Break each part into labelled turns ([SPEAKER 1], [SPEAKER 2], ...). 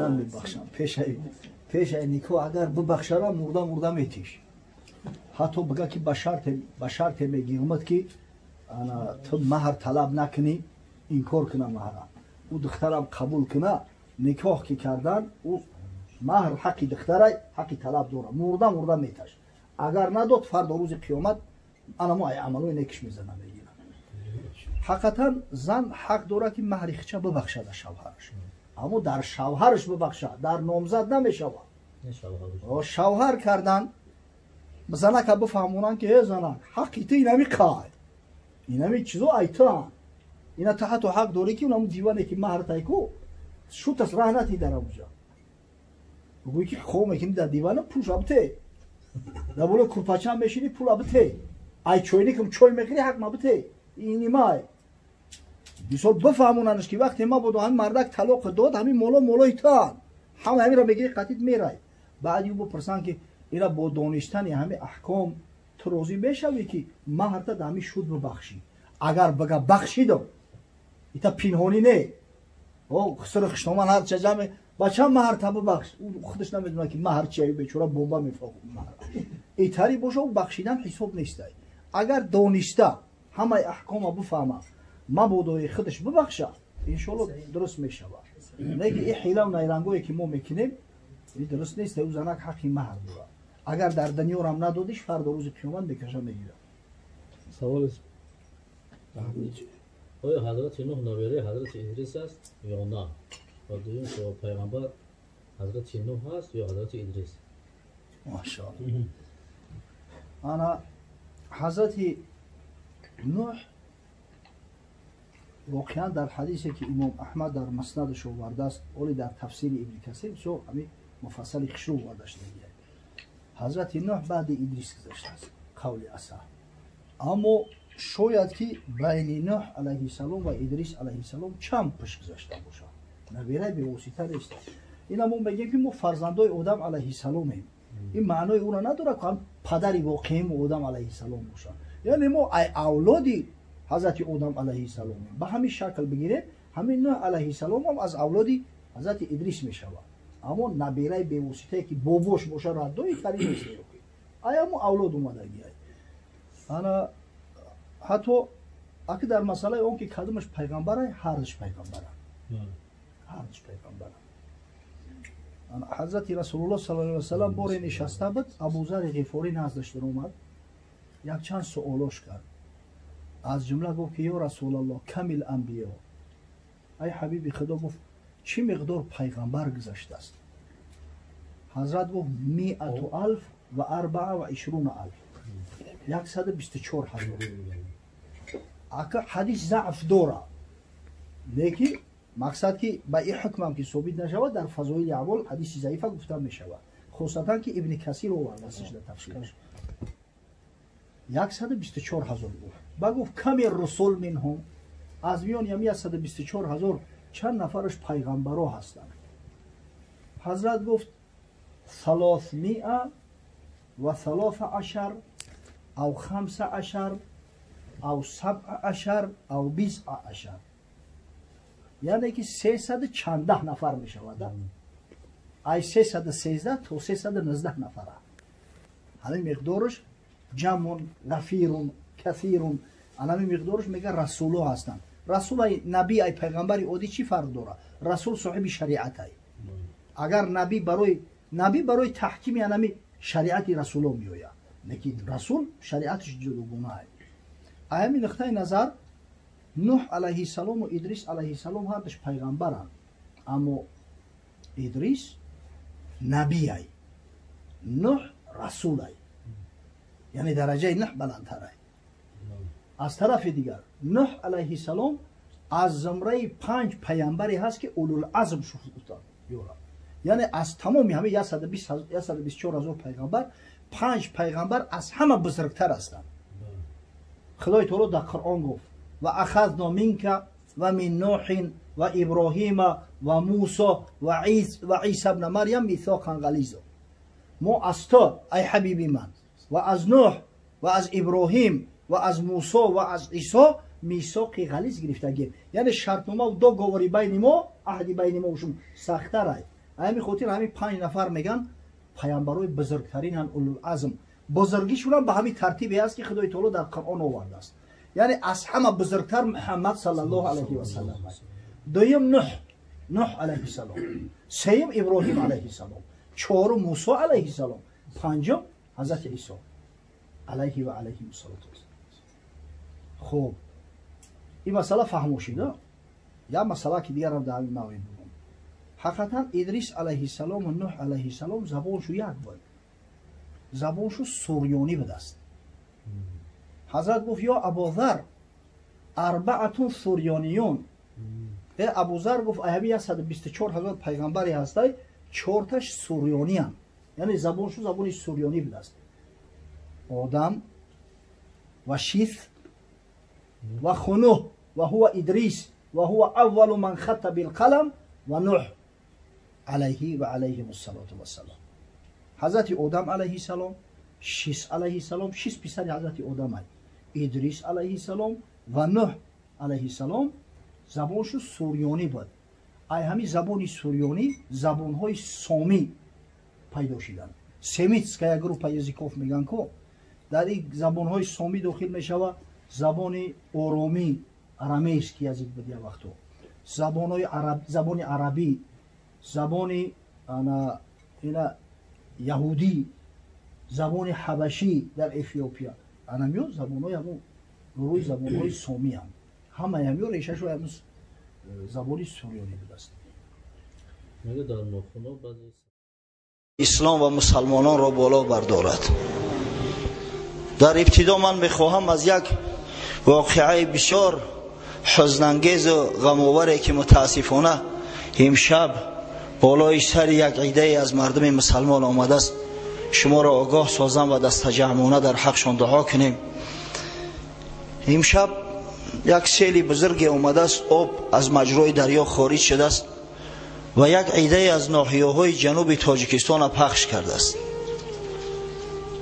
[SPEAKER 1] میبخشم پیش نیکو اگر ببخشرم مرده میتیش حتی بگه که به شرط میگی اومد که تو مهر طلب نکنی این کار کنه مهرم او دخترم قبول کنه نکاح که کردن او مهر حقی دختره حقی طلب داره مرده میتش اگر نداد فردا روز قیامت انا ما ای عملوی نکش میزنه میگیرن حقیقتا زن حق داره که مهر خچه ببخشه در شوهرش اما در شوهرش ببخشه در نامزد نمیشود شوهر کردن زنک بفهمونن که زنک حقی تو اینمی کار اینمی چیزو ایتان اینا تحت حق داری که اونم دیوانه که مهر تایکو شوتش راه نتی در اونجا بگویی که خواه میکنی در دیوانه پولش بته در بوله کرپاچه هم بشینی پول بته ای چوینی که چوی میکنی حق ما بته اینی مای بیسال بفهموننش که وقتی ما بودو هم مردک طلاق داد همین مولا ایتان همین را بگیری قطید میرای بعدی او بپرسن که اینا با دانستن همه احکام تو روزی بشوی که مهر تا دمی شد ببخشی اگر بگه بخشیدم ایتا پینهانی نه او خسر خشنومان هر چه جمع بچه مهر تا ببخش او خودش نمیدونه که مهر چیه بیچاره بمبا میفاقه ایتاری باشه و بخشیدن حساب نیسته اگر دانسته همه احکام بفهمه ما بودوی خودش ببخشه انشالله درست میشه نه که این حیله و نیرنگوی که ما میکنیم این درست نیست او زنک حقی مهر داره اگر در دنیا هم ندادیش فردا روز قیامت بکشه میگیره
[SPEAKER 2] سوال است آیا حضرت نوح نویره حضرت ادریس است یا نه و دویم سوال پیغمبر حضرت نوح است یا حضرت ادریس
[SPEAKER 1] ماشاءالله انا حضرت نوح واقعا در حدیثی که امام احمد در مسندش آورده است ولی در تفسیر ابن کثیر شو همین مفصل خشو آورده شده حضرت نوح بعد ادریس گذشته است قول اصح اما شاید که بین نوح علیه السلام و ادریس علیه السلام چند پیش گذشته باشه نبیره به واسطه نیست اینا ما میگیم که ما فرزندای آدم علیه السلامیم این معنای اون را نداره که هم پدری واقعی آدم علیه السلام باشه یعنی ما ای اولادی حضرت آدم علیه السلام به همین شکل بگیره همین نوح علیه السلام هم از اولادی حضرت ادریس میشود اما نبیره به واسطه که باباش باشه ردای خرید نیست آیا ما اولاد اومدگی انا حتی اگه در مسئله اون که کدومش پیغمبره هرش پیغمبره هرش پیغمبره حضرت رسول الله صلی الله علیه و سلم باری نشسته بود ابوذر غفاری نزدش در اومد یک چند سوالاش کرد از جمله گفت که یا رسول الله کامل انبیا ای حبیب خدا گفت چی مقدار پیغمبر گذشته است حضرت گفت 124,000 124,000 اگه حدیث ضعف داره لیکن مقصد که با این حکم هم که ثابت نشود در فضایل اعمال حدیث ضعیفه گفته میشود خصوصا که ابن کثیر آورده است در تفسیرش 124,000 گفت کم رسول منهم از میان 124,000 چند نفرش پیغمبرها هستند حضرت گفت 313 او 15 او 17 او 20 یعنی که 300 چنده نفر می شود ای 313 تا 319 نفره همین مقدارش جمع غفیر کثیر همین مقدارش میگه رسول ها هستند رسول نبی ای پیغمبری اودی چی فرق داره رسول صاحب شریعت ای اگر نبی برای تحکیم یعنی شریعت رسول ها میوید لیکن رسول شریعتش جلوگونه ای همین نقطه نظر نوح علیه السلام و ادریس علیه السلام هردش پیغمبرند اما ادریس نبی ای نوح رسول ای یعنی درجه نوح بلندتر ای از طرف دیگر نوح علیه السلام از زمره 5 پیامبری هست که اولوالعزم شد یعنی از تمامی همه 124,000 پیغمبر 5 پیغمبر از همه بزرگتر هستند خدای تعالی در قرآن گفت و اخذنا منک و من نوح و ابراهیم و موسی و عیسی ابن مریم میثاقا غلیظا ما از تو ای حبیبی من و از نوح و از ابراهیم و از موسی و از عیسی میثاقی غلیظ گرفتگی، یعنی شرطنامه و دو گواری بین ما، عهدی بین ما وشون سخت‌تر است. همین خاطر همین 5 نفر میگن پیامبرای بزرگترین اولوالعزم، بزرگیشون هم به همین ترتیبی است که خدای تعالی در قرآن آورده است. یعنی از همه بزرگتر محمد صلی الله علیه و سلم است. دوم نوح علیه السلام، سوم ابراهیم علیه السلام، چهارم موسی علیه السلام، پنجم حضرت عیسی علیه و علیه السلام. خب این مسئله فهم شده. یا مسئله که دیگر هم در این موارد بگم، حقیقتا ادریس علیه السلام و نوح علیه السلام زبانشو یک بود، زبانشو سوریانی بود است. حضرت گفت یا ابوذر اربعه سوریانیون، ابوذر گفت ایهمی 124,000 پیغمبری هسته، 4 تاش سوریانی هم، یعنی زبانشو زبان سوریانی بود است. آدم و شیث و خنوح و هو ادریس و هو اول من خط بالقلم و نوح علیه و علیه السلام. حضرت آدم علیه السلام، شیث علیه السلام، شیث پسر حضرت آدم است، ادریس علیه السلام و نوح علیه السلام زبانشو سوریانی بود. ای همین زبان سوریانی زبانهای سامی پیدا شدن. سمیتسکای گروه یزیکوف میگن که در این زبانهای سامی داخل میشود زبان اورومی، ارامایسک یزید بود یا وقتو، زبان عربی، زبان اینا یهودی، زبان حبشی در افیوپیا. انمیو زبانهای همون گروه زبانهای سامی هم همه همیو ریشه‌شو همون زبان سوریانی بود است.
[SPEAKER 2] مگه در نخونا بعضی
[SPEAKER 3] اسلام و مسلمانان را بالا بردارد. در ابتدا من میخواهم از یک واقعه بسیار حزن‌انگیز و غم‌آوری که متاسفانه امشب بالای سر یک عده از مردم مسلمان آمده است شما را آگاه سازم و دست جمعانه در حقشان دعا کنیم. امشب یک سیل بزرگی آمده است، آب از مجرای دریا خارج شده است و یک عده از ناحیه‌های جنوب تاجیکستان پخش کرده است.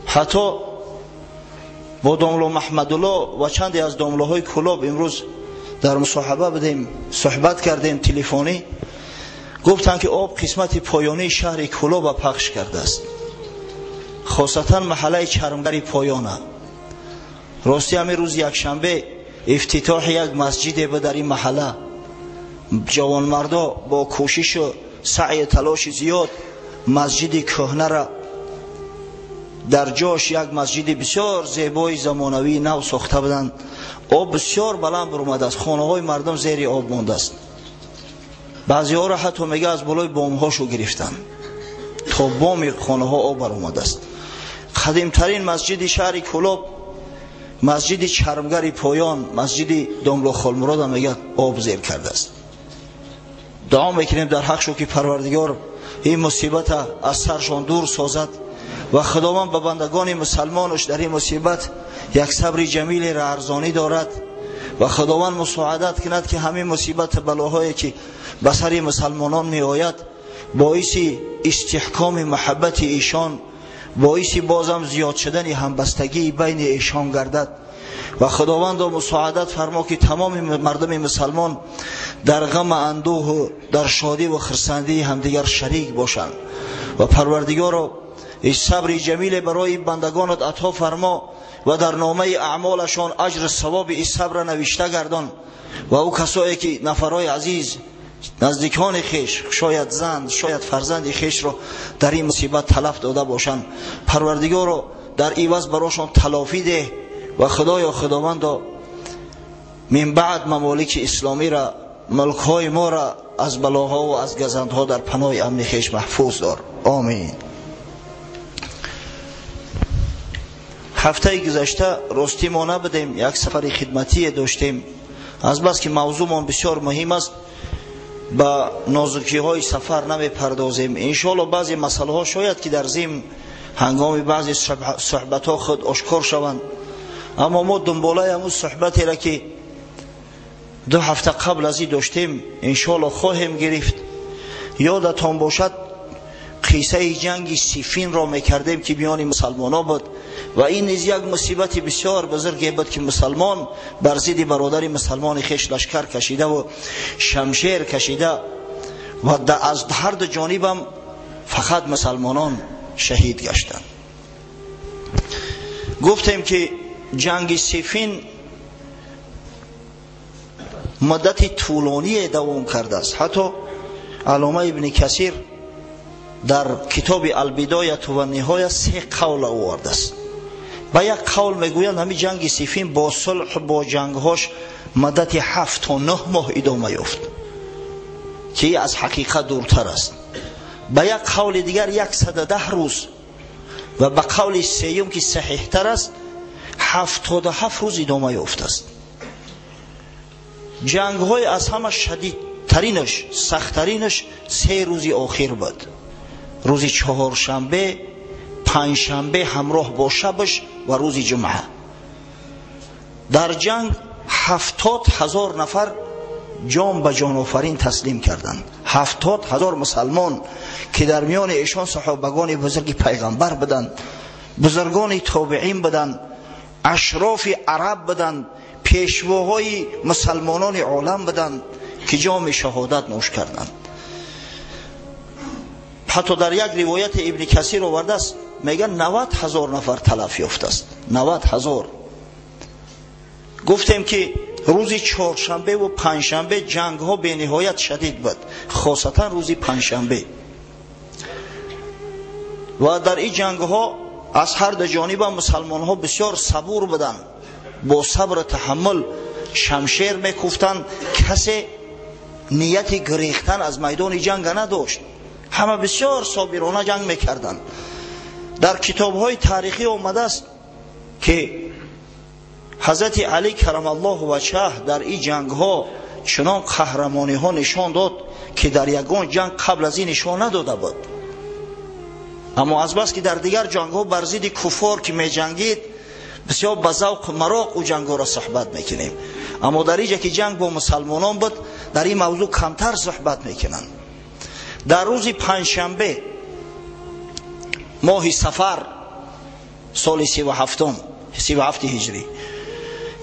[SPEAKER 3] حتی با داملو محمدالله و چندی از داملوهای کلاب امروز در مصاحبه بدیم صحبت کردیم تلفنی، گفتن که آب قسمت پایانی شهر کلاب پخش کرده است، خاصتا محله چرمگری پایانه. راستی همین روز یک شنبه افتتاح یک مسجد به در این محله، جوانمردا با کوشش و سعی تلاش زیاد مسجد کهنه را در جاش یک مسجد بسیار زیبای زمانوی نو ساخته بودند. آب بسیار بلند برآمده است، خانه های مردم زیر آب مانده است. بعضی ها را حتی میگه از بالای بام هاشو گرفتن تا بام خانه ها آب برآمده است. قدیمترین مسجد شهر کلاب مسجد چرمگری پایان، مسجد داملو خالمراد هم میگه آب زیر کرده است. دعا میکنیم در حق شو که پروردگار این مصیبت از سرشان دور سازد و خداوند به بندگان مسلمانش در این مصیبت یک صبر جمیل را ارزانی دارد و خداوند مساعدت کند که همین مصیبت بلاهایی که به سر مسلمانان می آید باعث استحکام محبت ایشان، باعث بازم زیاد شدن همبستگی بین ایشان گردد و خداوند مساعدت فرما که تمام مردم مسلمان در غم اندوه و در شادی و خرسندی همدیگر شریک باشند و پروردگار صبر جمیل برای بندگانت عطا فرما و در نامه اعمالشان اجر ثواب این صبر نوشته گردان و او کسایی که نفرای عزیز نزدیکان خیش، شاید زن شاید فرزند خیش را در این مصیبت تلف داده باشند، پروردگار را در عوض براشان تلافی ده و خداوند من بعد ممالک اسلامی را، ملک‌های ما را از بلاها و از گزندها در پناه امن خیش محفوظ دار. آمین. هفته گذشته راستی ما نبودیم، یک سفر خدمتی داشتیم. از بس که موضوعمان بسیار مهم است با نازکی های سفر نمی پردازیم. انشاءالله بعضی مسئله ها شاید که در ضمن هنگام بعضی صحبت ها خود آشکار شوند، اما ما دنباله همون صحبتی را که 2 هفته قبل از این داشتیم انشاءالله خواهیم گرفت. یادتان باشد قصه جنگ صفین را میکردیم که میان مسلمان ها بود و این نیز یک مصیبت بسیار بزرگی بود که مسلمان بر ضد برادر مسلمان خویش لشکر کشیده و شمشیر کشیده و از هر دو جانب هم فقط مسلمانان شهید گشتند. گفتیم که جنگ صفین مدت طولانی دوام کرده است. حتی علامه ابن کثیر در کتاب البدایه و نهایه 3 قول آورده است. با یک قول میگویند همین جنگ صفین با صلح با جنگهاش مدت 7 تا 9 ماه ادامه یافت که از حقیقت دورتر است. با یک قول دیگر 110 روز و با قول سوم که صحیح تر است 77 روز ادامه یافته است. جنگ های از همه شدید ترینش سخت ترینش 3 روز آخر بود. روز چهارشنبه، پنجشنبه همراه با شبش و روز جمعه. در جنگ 70,000 نفر جان به جان آفرین تسلیم کردند. 70,000 مسلمان که در میان ایشان صحابگان بزرگ پیغمبر بودند، بزرگان تابعین بودند، اشراف عرب بودند، پیشواهای مسلمانان عالم بودند که جام شهادت نوش کردند. حتی در یک روایت ابن کثیر آورده است میگن 90,000 نفر تلف یافته است. 90,000. گفتیم که روز چهارشنبه و پنجشنبه جنگ ها به نهایت شدید بود، خاصتا روز پنجشنبه. و در این جنگ ها از هر دو جانب مسلمان ها بسیار صبور بودند، با صبر تحمل شمشیر میکوفتند. کسی نیت گریختن از میدان جنگ نداشت، همه بسیار صابرانه جنگ میکردند. در کتاب های تاریخی آمده است که حضرت علی کرم الله وجهه در این جنگ ها چنان قهرمانی ها نشان داد که در یگان جنگ قبل از این نشان نداده بود. اما از بس که در دیگر جنگ ها بر ضد کفار که می جنگید بسیار به ذوق مراق او جنگ ها را صحبت میکنیم، اما در اینجا که جنگ با مسلمانان بود در این موضوع کمتر صحبت میکنند. در روز پنجشنبه ماه صفر سال 37 هجری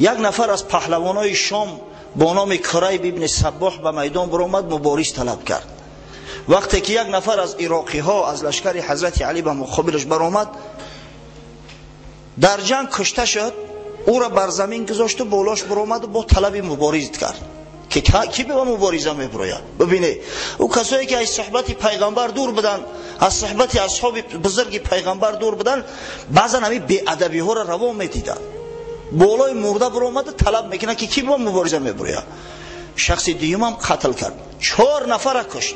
[SPEAKER 3] یک نفر از پهلوانای شام با نام کریب ابن صباح به میدان برآمد، مبارز طلب کرد. وقتی که یک نفر از عراقی ها از لشکر حضرت علی به مقابلش برآمد در جنگ کشته شد، او را بر زمین گذاشت و بالاش برآمد و با طلب مبارز کرد که کی به مبارزه میبراید. ببینه او کسایی که از صحبت پیغمبر دور بودن، از صحبت اصحاب بزرگ پیغمبر دور بودن، بعضا همین بی ادبی ها را روا میدیدن، بالای مرده برآمد طلب میکنه که کی به مبارزه میبراید. شخص دیگه هم قتل کرد، 4 نفر کشت.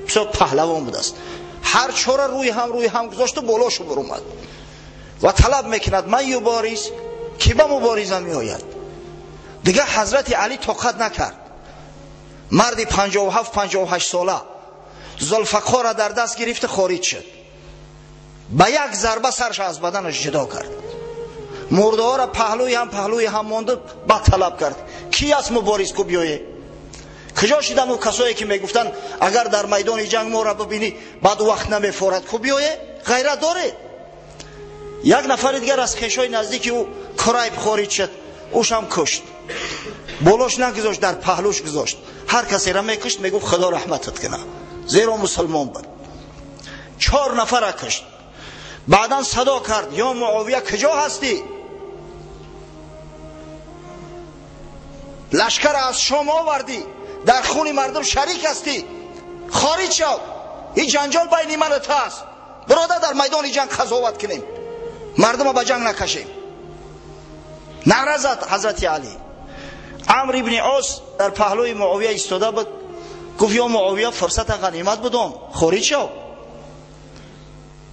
[SPEAKER 3] بسیار پهلوان بود است. هر 4 روی هم گذاشت و بالاشو برآمد و طلب میکند من یبارز، کی به مبارزه میآید. دیگه حضرت علی طاقت نکرد. مردی 57-58 ساله ذوالفقار را در دست گرفت، خارج شد، با یک ضربه سرش از بدنش جدا کرد. مرده ها را پهلوی هم مانده بعد طلب کرد کی است مبارز کو بیایه. کجا شدن او کسایی که میگفتن اگر در میدان جنگ ما را ببینی بعد وقت نمیفورد کو بیایه؟ غیرت داره. یک نفر دیگر از خویشای نزدیک او کریب خارج شد، اوش هم کشت، بالاش نگذاشت، در پهلوش گذاشت. هر کسی را میکشت میگفت خدا رحمتت کنه، زیرا مسلمان بود. 4 نفر را کشت. بعدا صدا کرد یا معاویه کجا هستی؟ لشکر از شام آوردی، در خون مردم شریک هستی، خارج شو، این جنجال بین من و تو است. برادر در میدان جنگ قضاوت کنیم، مردم به جنگ نکشیم. نعره زد حضرت علی. عمرو ابن عاص در پهلوی معاویه ایستاده بود، گفت یا معاویه فرصت غنیمت بدم، خارج شو.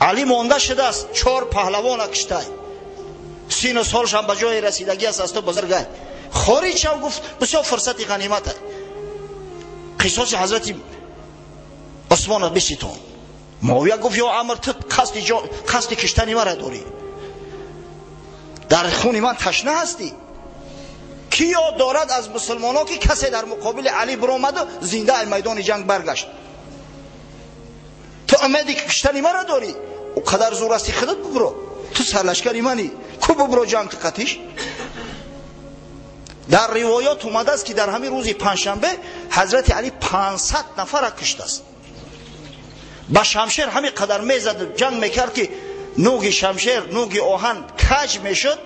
[SPEAKER 3] علی مانده شده است، 4 پهلوان کشته، سین و سالش هم به جای رسیدگی است، از تو بزرگه، خارج شو. گفت بسیار فرصت غنیمت است. قصاص حضرت عثمان بسیتون. معاویه گفت یا عمرو تو قصد کشتن مرا داری، در خون من تشنه هستی. کی یاد دارد از مسلمانان که کسی در مقابل علی برآمد و زنده از میدان جنگ برگشت؟ تو امیدی که کشتن مرا داری؟ او قدر زور است خودت برو. تو سرلشکری منی کو برو جنگ قتیش. در روایات اومده است که در همین روز پنجشنبه حضرت علی 500 نفر را کشته است. با شمشیر همین قدر میزد جنگ میکرد که نوگ شمشیر نوگ آهن کج میشد.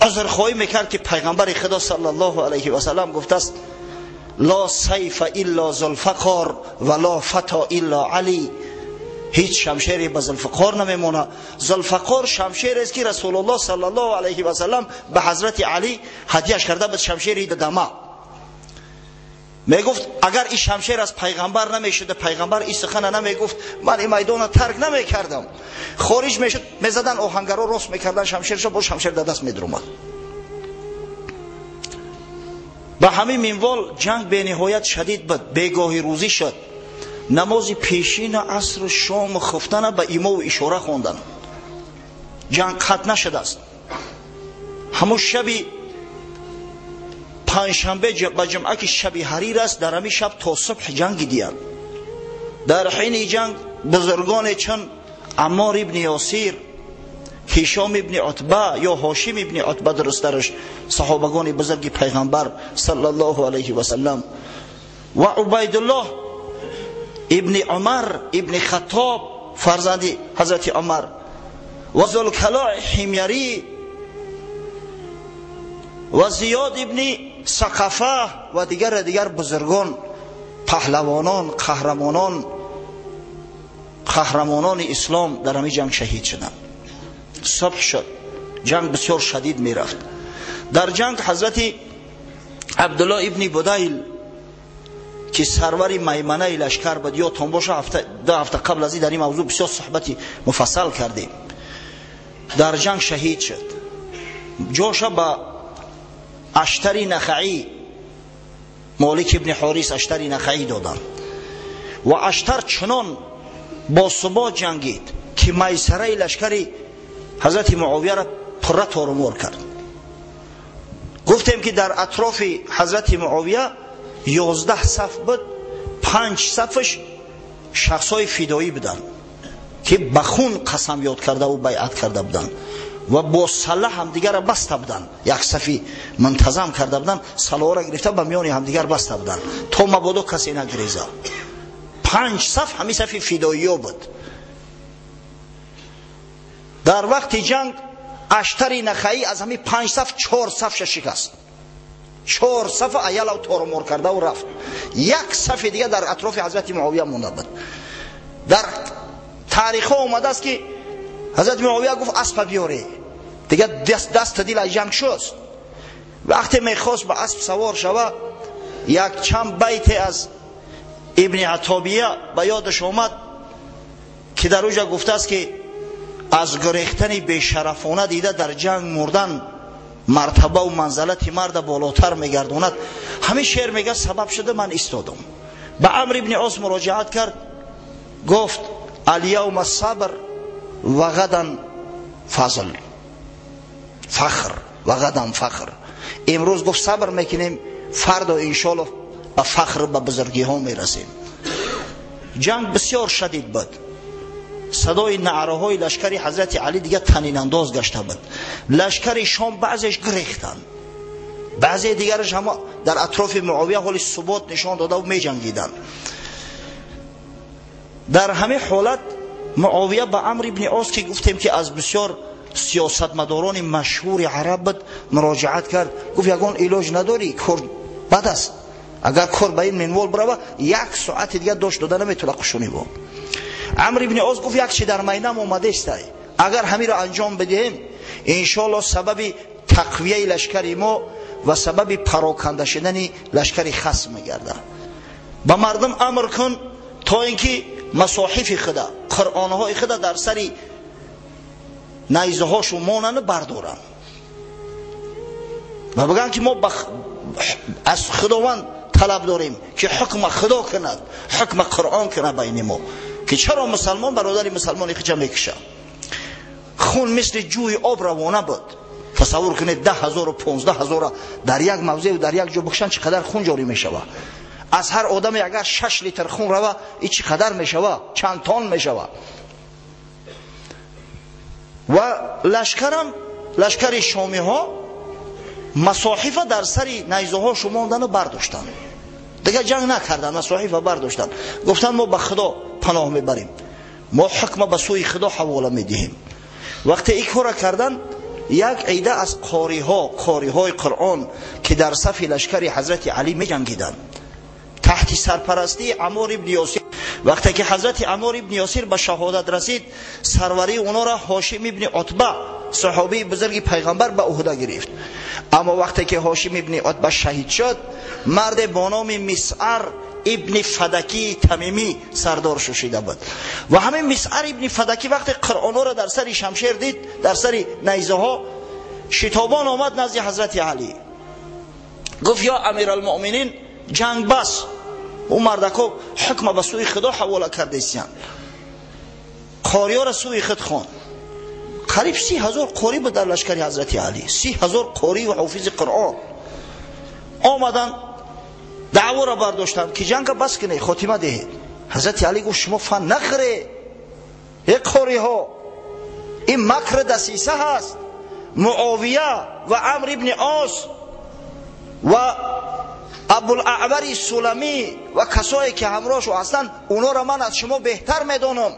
[SPEAKER 3] عذرخواهی میکرد که پیغمبر خدا صلی الله علیه و سلم گفته است لا سیف الا ذوالفقار ولا فتا الا علی. هیچ شمشیری به ذوالفقار نمیمونه. ذوالفقار شمشیر است که رسول الله صلی الله علیه و سلم به حضرت علی هدیهش کرده بود، شمشیری دمه. میگفت اگر این شمشیر از پیغمبر نمیشد، پیغمبر این سخن نمیگفت، من این میدان ترک نمیکردم. خارج میشد میزدن آهنگرا راست میکردن شمشیرشو، با شمشیر در دست میدرومد. با همین منوال جنگ به نهایت شدید بود. بیگاهی روزی شد. نماز پیشین عصر شام خفتن به ایما و اشاره خوندن. جنگ قطع نشده است. همون شبی پنجشنبه به جمعه که شب حریر است، در همین شب تا صبح جنگ دیدند. در حین جنگ بزرگان چون عمار ابن یاسیر، هشام ابن عتبه یا هاشم ابن عتبه درسترش، صحابگان بزرگ پیغمبر صلی الله علیه و سلم، و عبیدالله ابن عمر ابن خطاب فرزند حضرت عمر، و ذوالکلاء حمیری و زیاد ابن ثقفه و دیگر بزرگان، پهلوانان، قهرمانان اسلام در همین جنگ شهید شدند. صبح شد، جنگ بسیار شدید می رفت. در جنگ حضرت عبدالله ابن بدیل که سرور میمنه لشکر بود، یا تنباشه دو هفته قبل از این در این موضوع بسیار صحبتی مفصل کردیم، در جنگ شهید شد. جوش با اشتری نخعی، مالک ابن حارث اشتری نخعی دادن و اشتر چنان با ثبات جنگید که میسره لشکری حضرت معاویه را پره تارمار کرد. گفتیم که در اطراف حضرت معاویه 11 صف بود، 5 صفش شخصای فدایی بودن که به خون قسم یاد کرده و بیعت کرده بودن و با سلاح هم دیگر بسته بودن. یک صفی منتظم کرده بودن، سلاح را گرفته به میان هم دیگر بسته بودن تا مبادا کسی نگریزه. 5 صف همین صف فدایی بود. در وقت جنگ اشتری نخعی از همین 5 صف 4 صف شکست. 4 صف ایال او تارمار کرده و رفت. یک صف دیگه در اطراف حضرت معاویه مونده بود. در تاریخ ها اومده است که حضرت معاویه گفت اسب بیاره، دیگه دست دیل جنگ شد. وقتی میخواست به اسب سوار شوه، یک چند بیت از ابن عتابیه به یادش آمد که در اوجا گفته است که از گریختن بیشرفانه دیده در جنگ مردن مرتبه و منزلت مرد بالاتر میگرداند. همین شعر میگه سبب شده من استادم. به عمرو ابن عاص مراجعت کرد، گفت الیوم الصبر و غدا فضل فخر و غدا فخر. امروز گفت صبر میکنیم، فردا انشالله به فخر به بزرگی ها میرسیم. جنگ بسیار شدید بود. صدای نعره های لشکری حضرت علی دیگه طنین انداز گشته بود. لشکر شام بعضیش گریختن، بعضی دیگرش هم در اطراف معاویه حال ثبات نشان داده و می جنگیدن. در همه حالت معاویه با عمرو ابن عاص که گفتیم که از بسیار سیاستمداران مشهور عرب بود مراجعت کرد، گفت یگان علاج نداری، کار بد است، اگر کار به این منوال بروه 1 ساعت دیگه داشت داده نمیتونه قشونی با. عمرو ابن عاص گفت یک چی در میدان اومده است، اگر همین را انجام بدهیم انشالله سبب تقویه لشکر ما و سبب پراکنده شدن لشکر خصم میگرده. با مردم امر کن تا اینکه مصاحف خدا، قرآن های خدا در سری نیزه هاشو مانن بردارن و بگن که ما از خداوند طلب داریم که حکم خدا کند، حکم قرآن کند بین ما، که چرا مسلمان برادر مسلمان خجا میکشه. خون مثل جوی آب روانه بود. تصور کنید 10,000 و 15,000 در یک موضع و در یک جا بکشن چقدر خون جاری میشوه. از هر آدم اگر 6 لیتر خون روه این چقدر میشوه، چند تن میشوه. و لشکر شامی ها مصاحف در سر نیزه ها شماندن و برداشتن، دیگه جنگ نکردن، مصاحف برداشتن، گفتن ما به خدا پناه میبریم، ما حکم به سوی خدا حواله میدهیم. وقتی این کار کردن، یک عده از قاری های قرآن که در صف لشکر حضرت علی می جنگیدن تحت سرپرستی عمار ابن یاسر، وقتی که حضرت عمار ابن یاسر به شهادت رسید، سروری اونا را هاشم ابن عتبه صحابی بزرگ پیغمبر به عهده گرفت. اما وقتی که هاشم ابن عتبه شهید شد، مرد با نام مسعر ابن فدکی تمیمی سردار شده بود. و همین مسعر ابن فدکی وقتی قرآن را در سر شمشیر دید، در سر نیزه ها، شتابان آمد نزد حضرت علی، گفت یا امیرالمؤمنین جنگ بس، اون مردکو حکم به سوی خدا حواله کرده ایستن. قاریا را سوی خود خوان، قریب 30,000 قاری بود در لشکر حضرت علی، 30,000 قاری و حافظ قرآن آمدن دعوا را برداشتن که جنگ بس کنه، خاتمه ده. حضرت علی گفت شما فن نخره، یک قاری ها، این مکر دسیسه هست. معاویه و عمرو ابن عاص و ابوالاعور سلمی و کسایی که همراهشو هستن، اونا را من از شما بهتر میدونم.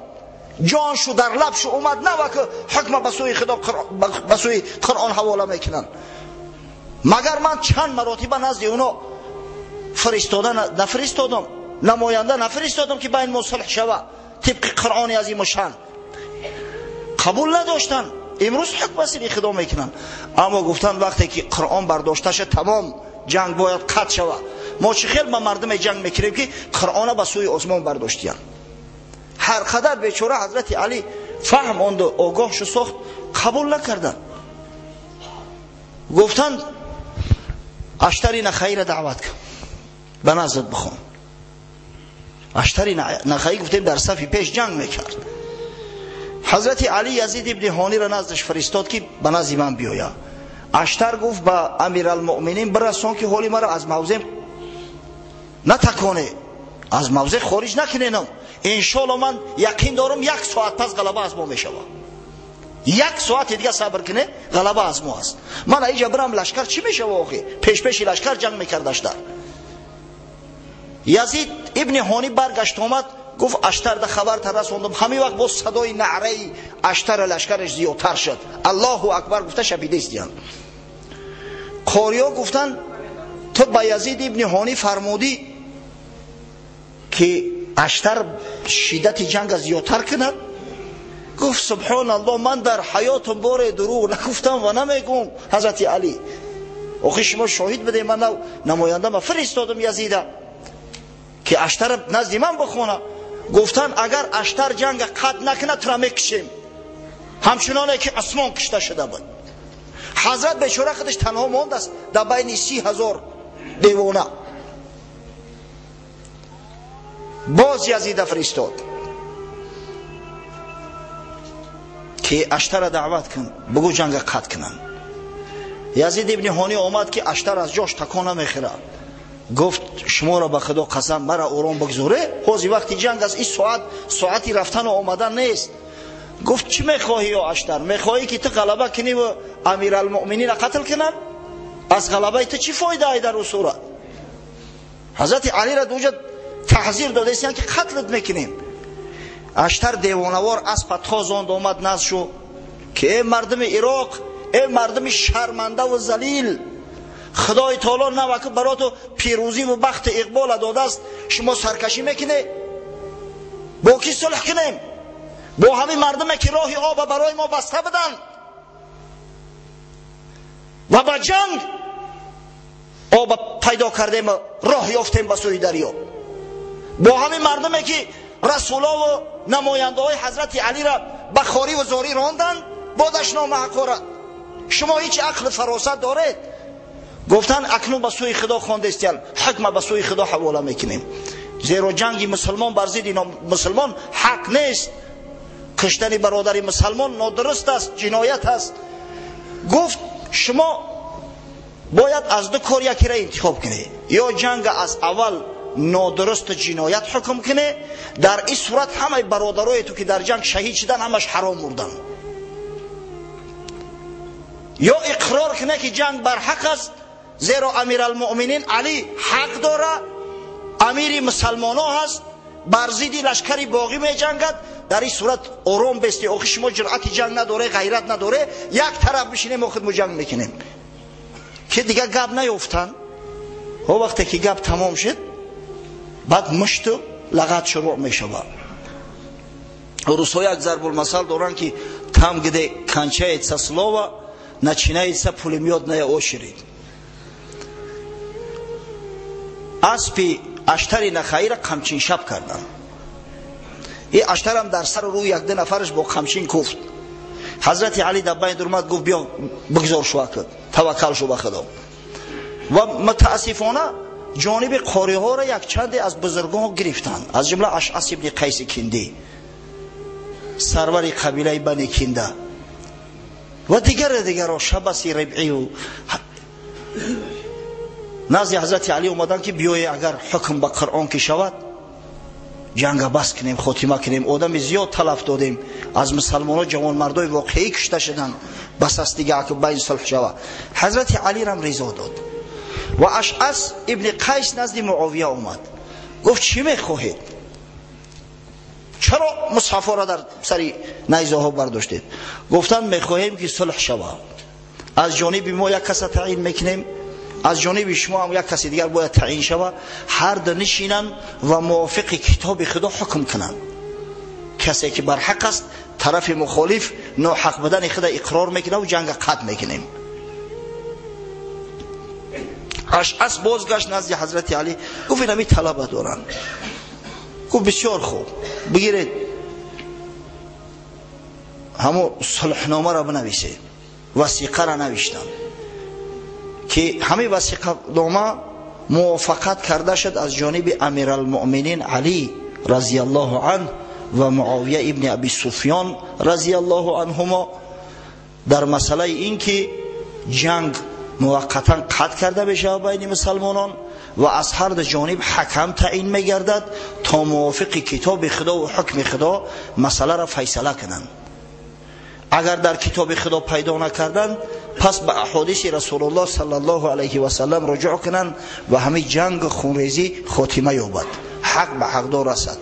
[SPEAKER 3] جانشو در لبشو اومد، نه و که حکم به سوی خدا به سوی قرآن حواله میکنن. مگر من چند مراتبه نزد اونا نفرستادم، نماینده نفرستادم که بین مصلح شوه طبق قرآن عظیم و شان. قبول نداشتن. امروز حکم سری خدا میکنن. اما گفتن وقتی که قرآن برداشته شد تمام جنگ باید قطع شود. ما چه خیلی با مردم جنگ میکنیم که قرآن به سوی آسمان برداشتیان. هر قدر بیچاره حضرت علی فهم آن و آگاهش ساخت، قبول نکردن. گفتن اشتری نخعی را دعوت کن، به نزد بخون. اشتری نخعی گفتیم در صف پیش جنگ میکرد. حضرت علی یزید ابن هانی را نزدش فرستاد که به نزد من بیاید. اشتر گفت به امیرالمؤمنین برسان که حالی مرا از موضع نتکانه، از موضع خارج نکنینم. انشالله من یقین دارم 1 ساعت پس غلبه از ما میشود. 1 ساعت دیگه صبر کنه، غلبه از ما است. من اینجا برم لشکر چی میشه واقعی؟ پیش لشکر جنگ میکرد اشتر. یزید ابن هانی برگشت آمد، گفت اشتر ده خبر ترسوندم. همین وقت با صدای نعره اشتر لشکرش زیادتر شد. الله اکبر گفته شبیده استیان. قاریا گفتن تو با یزید ابن هانی فرمودی که اشتر شدت جنگ زیادتر کند؟ گفت سبحان الله، من در حیاتم بار دروغ نگفتم و نمیگم. حضرت علی آخه شما شاهد بده، من نماینده ما فرستادم یزیده که اشتر نزد من بخونه. گفتن اگر اشتر جنگ قطع نکنه تو را میکشیم، همچنانه که اسمان کشته شده بود. حضرت بیچاره خودش تنها ماند است در بین 30,000 دیوانه. باز یزید فرستاد که اشتر را دعوت کن، بگو جنگ قطع کنن. یزید ابن هانی آمد که اشتر از جاش تکان نمیخوره. گفت شما را به خدا قسم مرا آرام بگذاره، حاضی وقتی جنگ از این ساعتی رفتن و آمدن نیست. گفت چی میخواهی یا اشتر؟ میخواهی که تو غلبه کنی و امیرالمؤمنین قتل کنن؟ از غلبه تو چی فایده ای در صورت؟ حضرت علی را دوجه تحذیر داده ایستن که قتلت میکنیم. اشتر دیوانوار اسب تازاند آمد نزد شو که ای مردم عراق، ای مردم شرمنده و ذلیل، خدای تعالی نوکه برای تو پیروزی و بخت اقبال داده است، شما سرکشی میکنه؟ با کی صلح کنیم؟ با همین مردم که راهی آب برای ما بسته بدن و با جنگ آب پیدا کردیم، راه یافتیم به سوی دریا. با همین مردمی که رسولا و نماینده های حضرت علی را به خواری و زاری راندن، با دشنامه حقارت. شما هیچ عقل فراست دارید؟ گفتن اکنون به سوی خدا خوانده استیل، حکم به سوی خدا حواله میکنیم. زیرا جنگ مسلمان بر ضد مسلمان حق نیست. کشتن برادر مسلمان نادرست است، جنایت است. گفت شما باید از دو کار یکی را انتخاب کنی، یا جنگ از اول نادرست جنایت حکم کنه، در این صورت همه برادرای تو که در جنگ شهید شدن همش حرام مردن. یا اقرار کنه که جنگ بر حق است، زیرا امیرالمؤمنین علی حق داره، امیر مسلمان ها هست، بر ضد لشکری باقی می جنگد. در این صورت آرام بستی، آخه شما جرأت جنگ نداره، غیرت نداره، یک طرف بشینیم و خودمون جنگ میکنیم که دیگه گپ نیفتن. و وقتی که گپ تمام شد بعد مشت و لغت شروع میشود. روسا یک ضرب المثل دارن که там где кончается слово начинается пулеметная очередь. اسب اشتری نخیر قمچین شب کردن. این اشتر هم در سر روی یک دو نفرش با قمچین کوفت. حضرت علی در بین درآمد گفت بیا بگذار شو کرد، توکل شو به خدا. و متاسفانه جانب قاری ها را یک چند از بزرگان گرفتند، از جمله اشعث ابن قیس کندی، سرور قبیله بنی کنده و دیگر شبس ربعی و نزد حضرت علی اومدن که بیای اگر حکم به قرآن که شود جنگ بس کنیم، خاتمه کنیم. آدم زیاد تلف دادیم، از مسلمانان جوان مردای واقعی کشته شدن، بس است دیگه که بین صلح شود. حضرت علی را رضا داد و اشعث ابن قیس نزد معاویه اومد، گفت چی میخواهید؟ چرا مصحف را در سری نیزه ها برداشتید؟ گفتن میخواهیم که صلح شود، از جانب ما یک کس تعیین میکنیم، از جانب شما هم یک کسی دیگر باید تعیین شود، هر دو نشینن و موافق کتاب خدا حکم کنن. کسی که بر حق است طرف مخالف ناحق بدن خدا اقرار میکنه و جنگ قطع میکنیم. اشعث بازگشت نزد حضرت علی، گفت اینا می طلب دارن. گفت بسیار خوب، بگیرید همو صلحنامه را بنویسید. وثیقه را نوشتن که همه وثیقه نامه موافقت کرده شد از جانب امیرالمؤمنین علی رضی الله عنه و معاویه ابن ابی سفیان رضی الله عنهما در مسئله این که جنگ موقتا قطع کرده بشه بین مسلمانان و از هر دو جانب حکم تعیین میگردد تا موافق کتاب خدا و حکم خدا مسئله را فیصله کنند. اگر در کتاب خدا پیدا نکردند پس به احادیث رسول الله صلی الله علیه و سلم رجوع کنند و همه جنگ خونریزی خاتمه یابد، حق به حقدار رسد.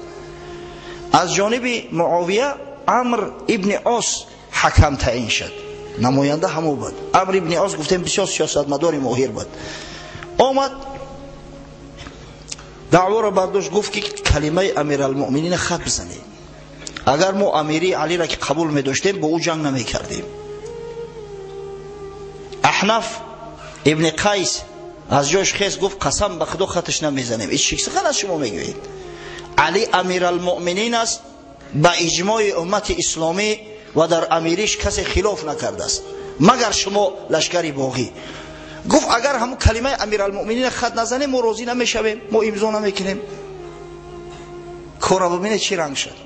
[SPEAKER 3] از جانب معاویه عمرو ابن عاص حکم تعیین شد، نماینده همو بود. عمرو ابن عاص گفتیم بسیار سیاستمدار ماهر بود. آمد دعوا را برداشت، گفت که کلمه امیرالمؤمنین خط بزنید. اگر ما امیری علی را که قبول می داشتیم با او جنگ نمی کردیم. احنف ابن قیس از جاش خیست، گفت قسم به خدا خطش نمیزنیم. این چی سخن از شما میگویید؟ علی امیرالمؤمنین است، با اجماع امت اسلامی و در امیریش کسی خلاف نکرده است مگر شما لشکری باقی. گفت اگر همون کلمه امیرالمؤمنین خط نزنیم ما راضی نمیشویم، ما امضا نمیکنیم. کارا ببینید چی رنگ شد.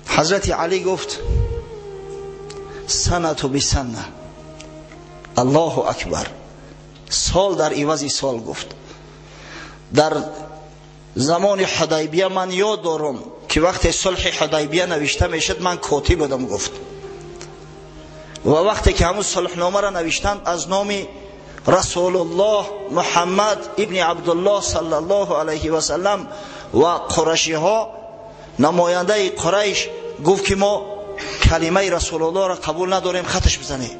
[SPEAKER 3] حضرت علی گفت سنه تو بسنه، الله اکبر، سال در عوض سال. گفت در زمان حدیبیه من یاد دارم که وقتی صلح حدیبیه نوشته میشد من کاتب بودم. گفت و وقتی که همون صلح نامه را نوشتند از نام رسول الله محمد ابن عبدالله صلی الله علیه و سلم و قریشی ها، نماینده قریش گفت که ما کلمه رسول الله را قبول نداریم، خطش بزنید.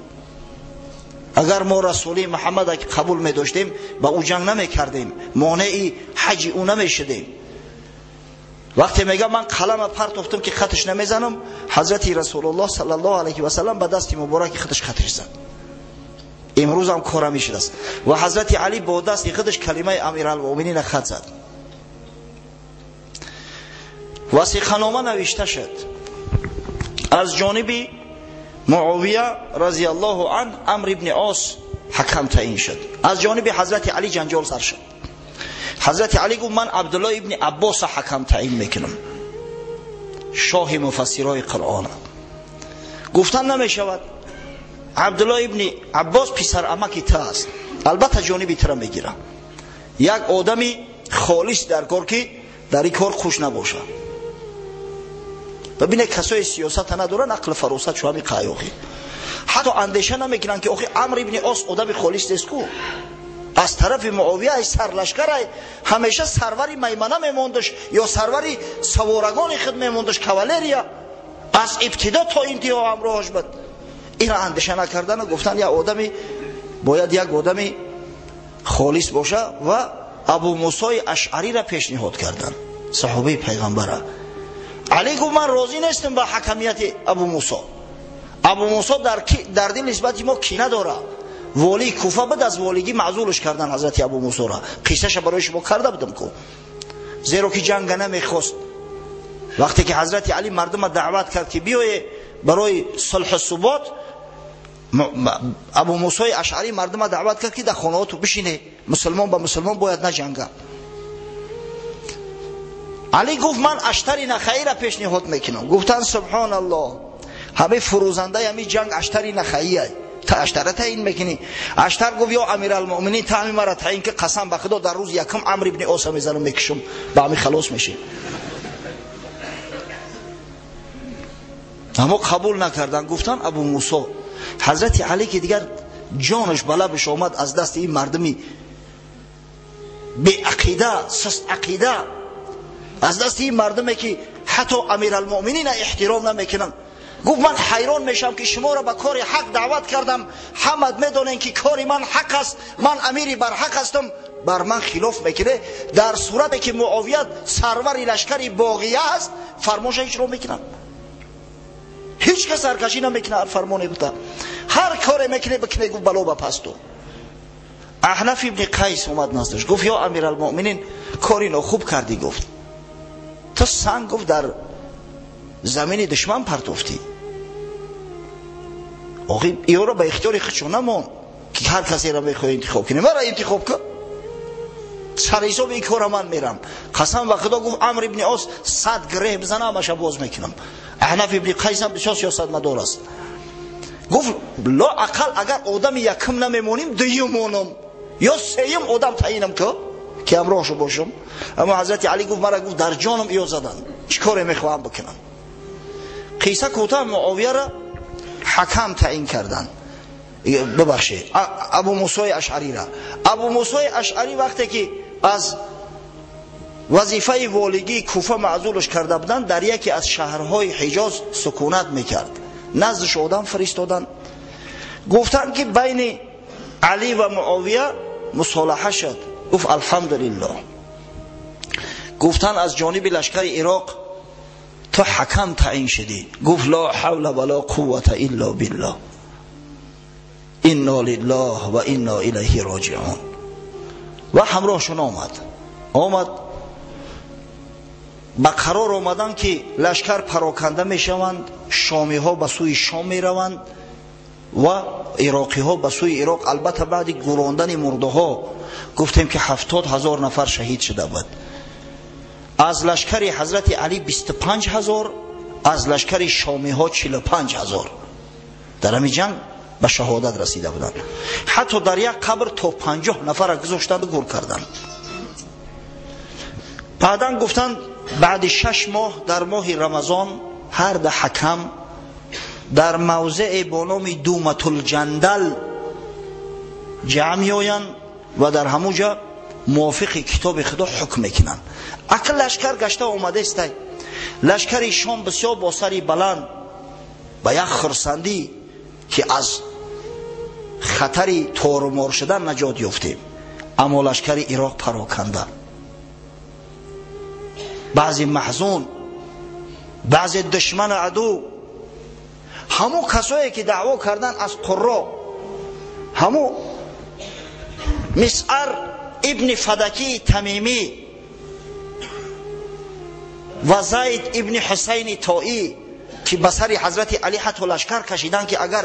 [SPEAKER 3] اگر ما رسولی محمد را قبول می داشتیم با او جنگ نمی کردیم، مانع حج او نمی شدیم. وقتی میگه من قلم پرت افتم که خطش نمیزنم، حضرت رسول الله صلی الله علیه و سلم به دست مبارک خطش زد. امروز هم کار میشد است. و حضرت علی با دست خودش کلمه امیرالمؤمنین خط زد. وثیقه نامه نوشته شد از جانب معاویه رضی الله عنه. عمرو ابن عاص حکم تعیین شد. از جانب حضرت علی جنجال سر شد. حضرت علی گفت من عبدالله ابن عباس حکم تعیین میکنم، شاه مفسرای قرآن. گفتن نمی شود، عبدالله ابن عباس پسر عمک تو است، البته جانب تو را میگیرم. یک آدمی خالص در کار که در این کار خوش نباشه. ببینه کسای سیاست ندارن، عقل فراست شو همین قیاقی. حتی اندیشه نمیکنن که آخه عمرو ابن عاص آدم خالص نیست کو. از طرف معاویه ای سرلشکر همیشه سروری میمنه میموندش یا سروری سوارگان خود میموندش، کاولریا از ابتدا تا انتها همراهش بود. این اندیشه نکردن، گفتن یا آدمی باید یک آدمی خالص باشه و ابو موسی اشعری را پیشنهاد کردن، صحابه پیغمبر. علی گفت من راضی نیستم با حکمیت ابو موسی. ابو موسی در دل نسبت ما کینه داره. والی کوفه بعد از والیگی معزولش کردن حضرت ابو موسی را. قصهش برای شما کرده بودم کو، زیرا که جنگ نمیخواست. وقتی که حضرت علی مردم دعوت کرد که بیای برای صلح و ثبات، ابو موسی اشعری مردم دعوت کرد که در خانه تو بشینه، مسلمان با مسلمان باید نجنگه. علی گفت من اشتری نخعی را پیشنهاد میکنم. گفتن سبحان الله، همه فروزنده همین جنگ اشتری نخعی ای، تا اشتر تعیین میکنی؟ اشتر گفت یا امیرالمؤمنین تا مرا تعیین که قسم به خدا در روز یکم عمرو ابن عاص میزنم میکشم، با همین خلاص میشه. اما قبول نکردن. گفتن ابو موسی، حضرت علی که دیگر جانش بلبش آمد از دست این مردمی بی عقیده، سست عقیده، از دست این مردمی که حتی امیرالمؤمنین احترام نمیکنن. گفت من حیران میشم که شما را به کار حق دعوت کردم، همت میدونین که کار من حق است، من امیری بر حق هستم، بر من خلاف میکنه. در صورتی که معاویه سروری لشکری باقیه است، فرمانش اجرا میکنن، هیچ کس سرکشی نمیکنه. هر فرمانی بوده، هر کاری میکنه بکنه. گفت بلا بپستو. احنف ابن قیس اومد نزدش، گفت یا امیرالمؤمنین کاری خوب کردی. گفت تو سنگ گفت در زمین دشمن پرتوفتی. آخی ایو را به اختیار خودشون نمون که هر کسی را میخواد انتخاب کنه. مرا انتخاب کن، سر حساب این کار من میرم. قسم و خدا گفت عمرو ابن عاص 100 گره بزنه همش باز میکنم. احنف ابن قیس هم بسیار سیاستمدار است. گفت لا اقل اگر آدم یکم نمیمونیم دویمونم یا سیم آدم تعیینم که امراهشو باشم. اما حضرت علی گفت مرا گفت در جانم ایو زدن، چیکار میخوام بکنم؟ قیسه کوتاه معاویه را حکم تعیین کردن، ببخشید ابو موسی اشعری را. ابو موسی اشعری وقتی که از وظیفه والیگی کوفه معزولش کرده بودن، در یکی از شهرهای حجاز سکونت میکرد. نزدش آدم فرستادن، گفتن که بین علی و معاویه مصالحه شد. گفت الحمدلله. گفتن از جانب لشکر عراق تو حکم تعیین شدی. گفت لا حول ولا قوة الا بالله، انا لله و انا الیه راجعون. و همراهشون آمد با قرار آمدن که لشکر پراکنده می شوند، شامی ها به سوی شام می روند و عراقی ها به سوی عراق. البته بعد گراندن مرده ها گفتیم که 70,000 نفر شهید شده بود. از لشکر حضرت علی 25,000، از لشکر شامی ها 45,000 در همین جنگ به شهادت رسیده بودند. حتی در یک قبر تا 50 نفر گذاشتند و گور کردند. بعدن گفتند بعد 6 ماه در ماه رمضان هر ده حکم در موضع با نام دومة الجندل جمع میآیند و در همونجا موافق کتاب خدا حکم میکنند. اکل لشکر گشته آمده است. لشکر شام بسیار با سری بلند با یک خرسندی که از خطری تارمار شدن نجات یافتیم، اما لشکر عراق پراکنده، بعضی محزون، بعضی دشمن عدو، همو کسایی که دعوا کردن از قرا، همو مسعر ابن فدکی تمیمی و زید ابن حسین طائی که بسر حضرت علی حتی لشکر کشیدن که اگر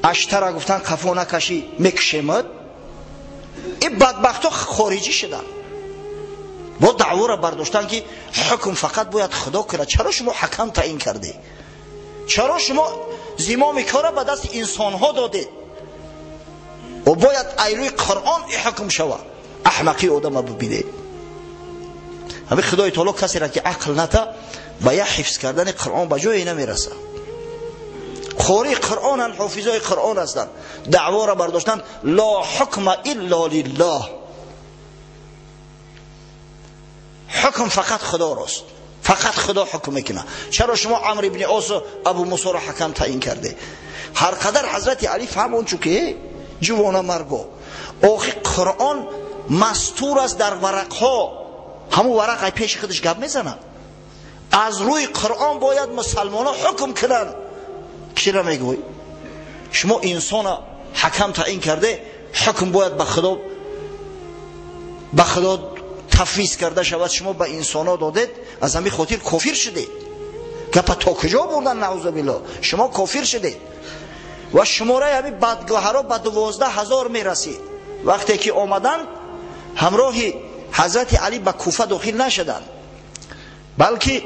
[SPEAKER 3] اشتر گفتن کفو نکشی میکشمد، این بدبخت ها خارجی شدن. با دعوا را برداشتن که حکم فقط باید خدا کنه. چرا شما حکم تعیین کرده؟ چرا شما زمام کار به دست انسان ها داده و باید ایلوی قرآن حکم شود؟ احمقی آدم ببینه. همه خدای تعالی کسی را که عقل نتا به یک حفظ کردن قرآن به جایی نمیرسه. قاری قرآن، حافظای قرآن هستند، دعوا را برداشتن لا حکم الا لله، حکم فقط خدا راست، فقط خدا حکم میکنه. چرا شما عمرو ابن عاص و ابو موسی را حکم تعیین کرده؟ هر قدر حضرت علی فهمون چون که جوانه مرگو آخی قرآن مستور است در ورقها، همون ورق پیش خودش گپ میزنن. از روی قرآن باید مسلمان ها حکم کنن. کی را میگوی؟ شما انسان حکم تعیین کرده، حکم باید به خدا تفویض کرده شود، شما به انسان ها دادید، از همین خاطر کافر شدید. گپ تا کجا بردن؟ نعوذ بالله، شما کافر شدید. و شماره همین بدگاهرها به 12,000 میرسید. وقتی که آمدن همراه حضرت علی به کوفه داخل نشدن، بلکه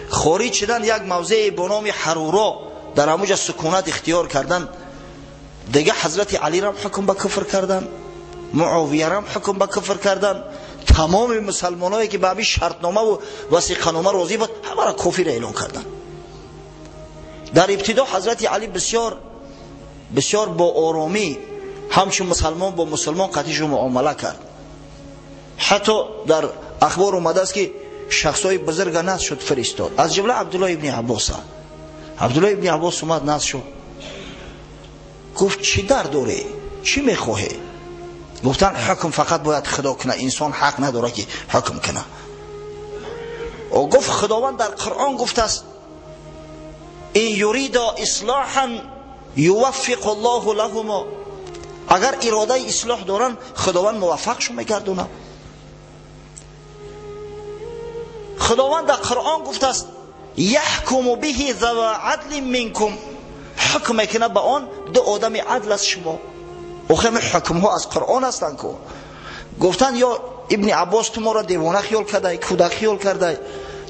[SPEAKER 3] خارج شدن، یک موضع به نام حرورا در همونجا سکونت اختیار کردن. دیگه حضرت علی را حکم به کفر کردن، معاویه را حکم به کفر کردن، تمام مسلمانایی که به همین شرطنامه و وثیقه نامه راضی بود همه را کافر اعلام کردن. در ابتدا حضرت علی بسیار با آرامی همچون مسلمان با مسلمان قطعش معامله کرد. حتی در اخبار اومده است که شخصای بزرگ ناز شد فرستاد، از جمله عبدالله ابن عباس. عبدالله ابن عباس اومد ناز شد، گفت چی درد داره، چی میخواهی؟ گفتن حکم فقط باید خدا کنه، انسان حق نداره که حکم کنه. او گفت خداوند در قرآن گفته است این یرید اصلاحا یوفق الله لهما، اگر اراده اصلاح دارن خداوند موفقشو میگردونه. خداوند در قرآن گفته است یحکم به ذو عدل منکم، حکم میکنه به آن دو آدم عدل از شما. اخم حکم ها از قرآن هستن که گفتن یا ابن عباس تو ما را دیوانه خیال کرده، کودک خیال کرده،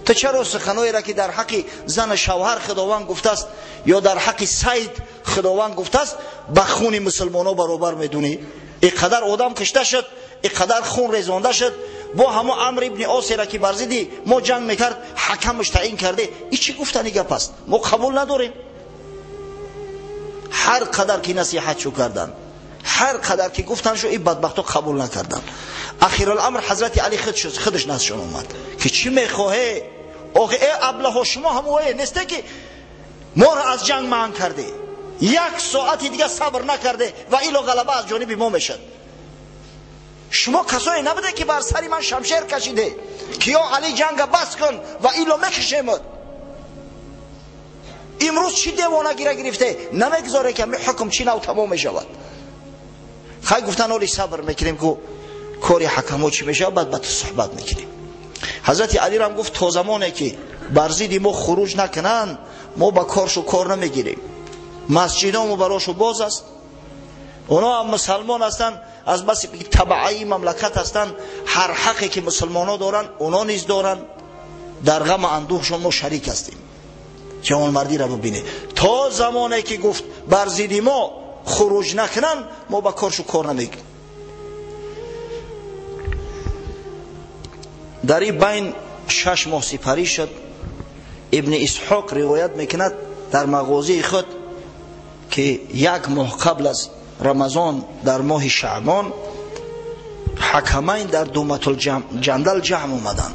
[SPEAKER 3] تو چرا سخنایی را که در حق زن شوهر خداوند گفته است یا در حق سید خداوند گفته است به خون مسلمان ها برابر میدونی؟ اینقدر آدم کشته شد، اینقدر خون ریزانده شد، با همه عمرو ابن عاص را که برزیدی ما جنگ میکرد حکمش تعیین کرده، این چی گفتنی گپ است؟ ما قبول نداریم. هر قدر که نصیحت شو کردن، هر قدر که گفتن شو، این بدبختو قبول نکردن. اخیر الامر حضرت علی خودش نزدشون اومد که چی میخواهی؟ آخه ای ابله شما هموه نیسته که ما را از جنگ منع کرده، یک ساعتی دیگه صبر نکرده و ایلو غلبه از جانب ما میشد. شما کسایی نبوده که بر سری من شمشیر کشیده که یا علی جنگ بس کن و ایلو میکشیم. امروز چی دیوانه گرفته نمیگذاره که حکم چی نو تمام میشود. خیلی گفتن اولی صبر میکنیم که کاری حکمو چی میشه، بعد با تو صحبت میکنیم. حضرت علی را هم گفت تا زمانی که برزیدی ما خروج نکنن ما با کارشو کار نمیگیریم، مسجدامو براشو باز است، اونا هم مسلمان هستن، از بس تبعی مملکت هستن، هر حقی که مسلمان ها دارن اونا نیز دارن، در غم اندوهشون ما شریک هستیم. جوان مردی را ببینه، تا زمانی که گفت برزیدی ما خروج نکنن ما با کارشو کار نمیگیریم. در این بین 6 ماه سپری شد. ابن اسحاق روایت میکند در مغازه خود که 1 ماه قبل از رمضان در ماه شعبان حکمین در دومة الجندل جمع اومدن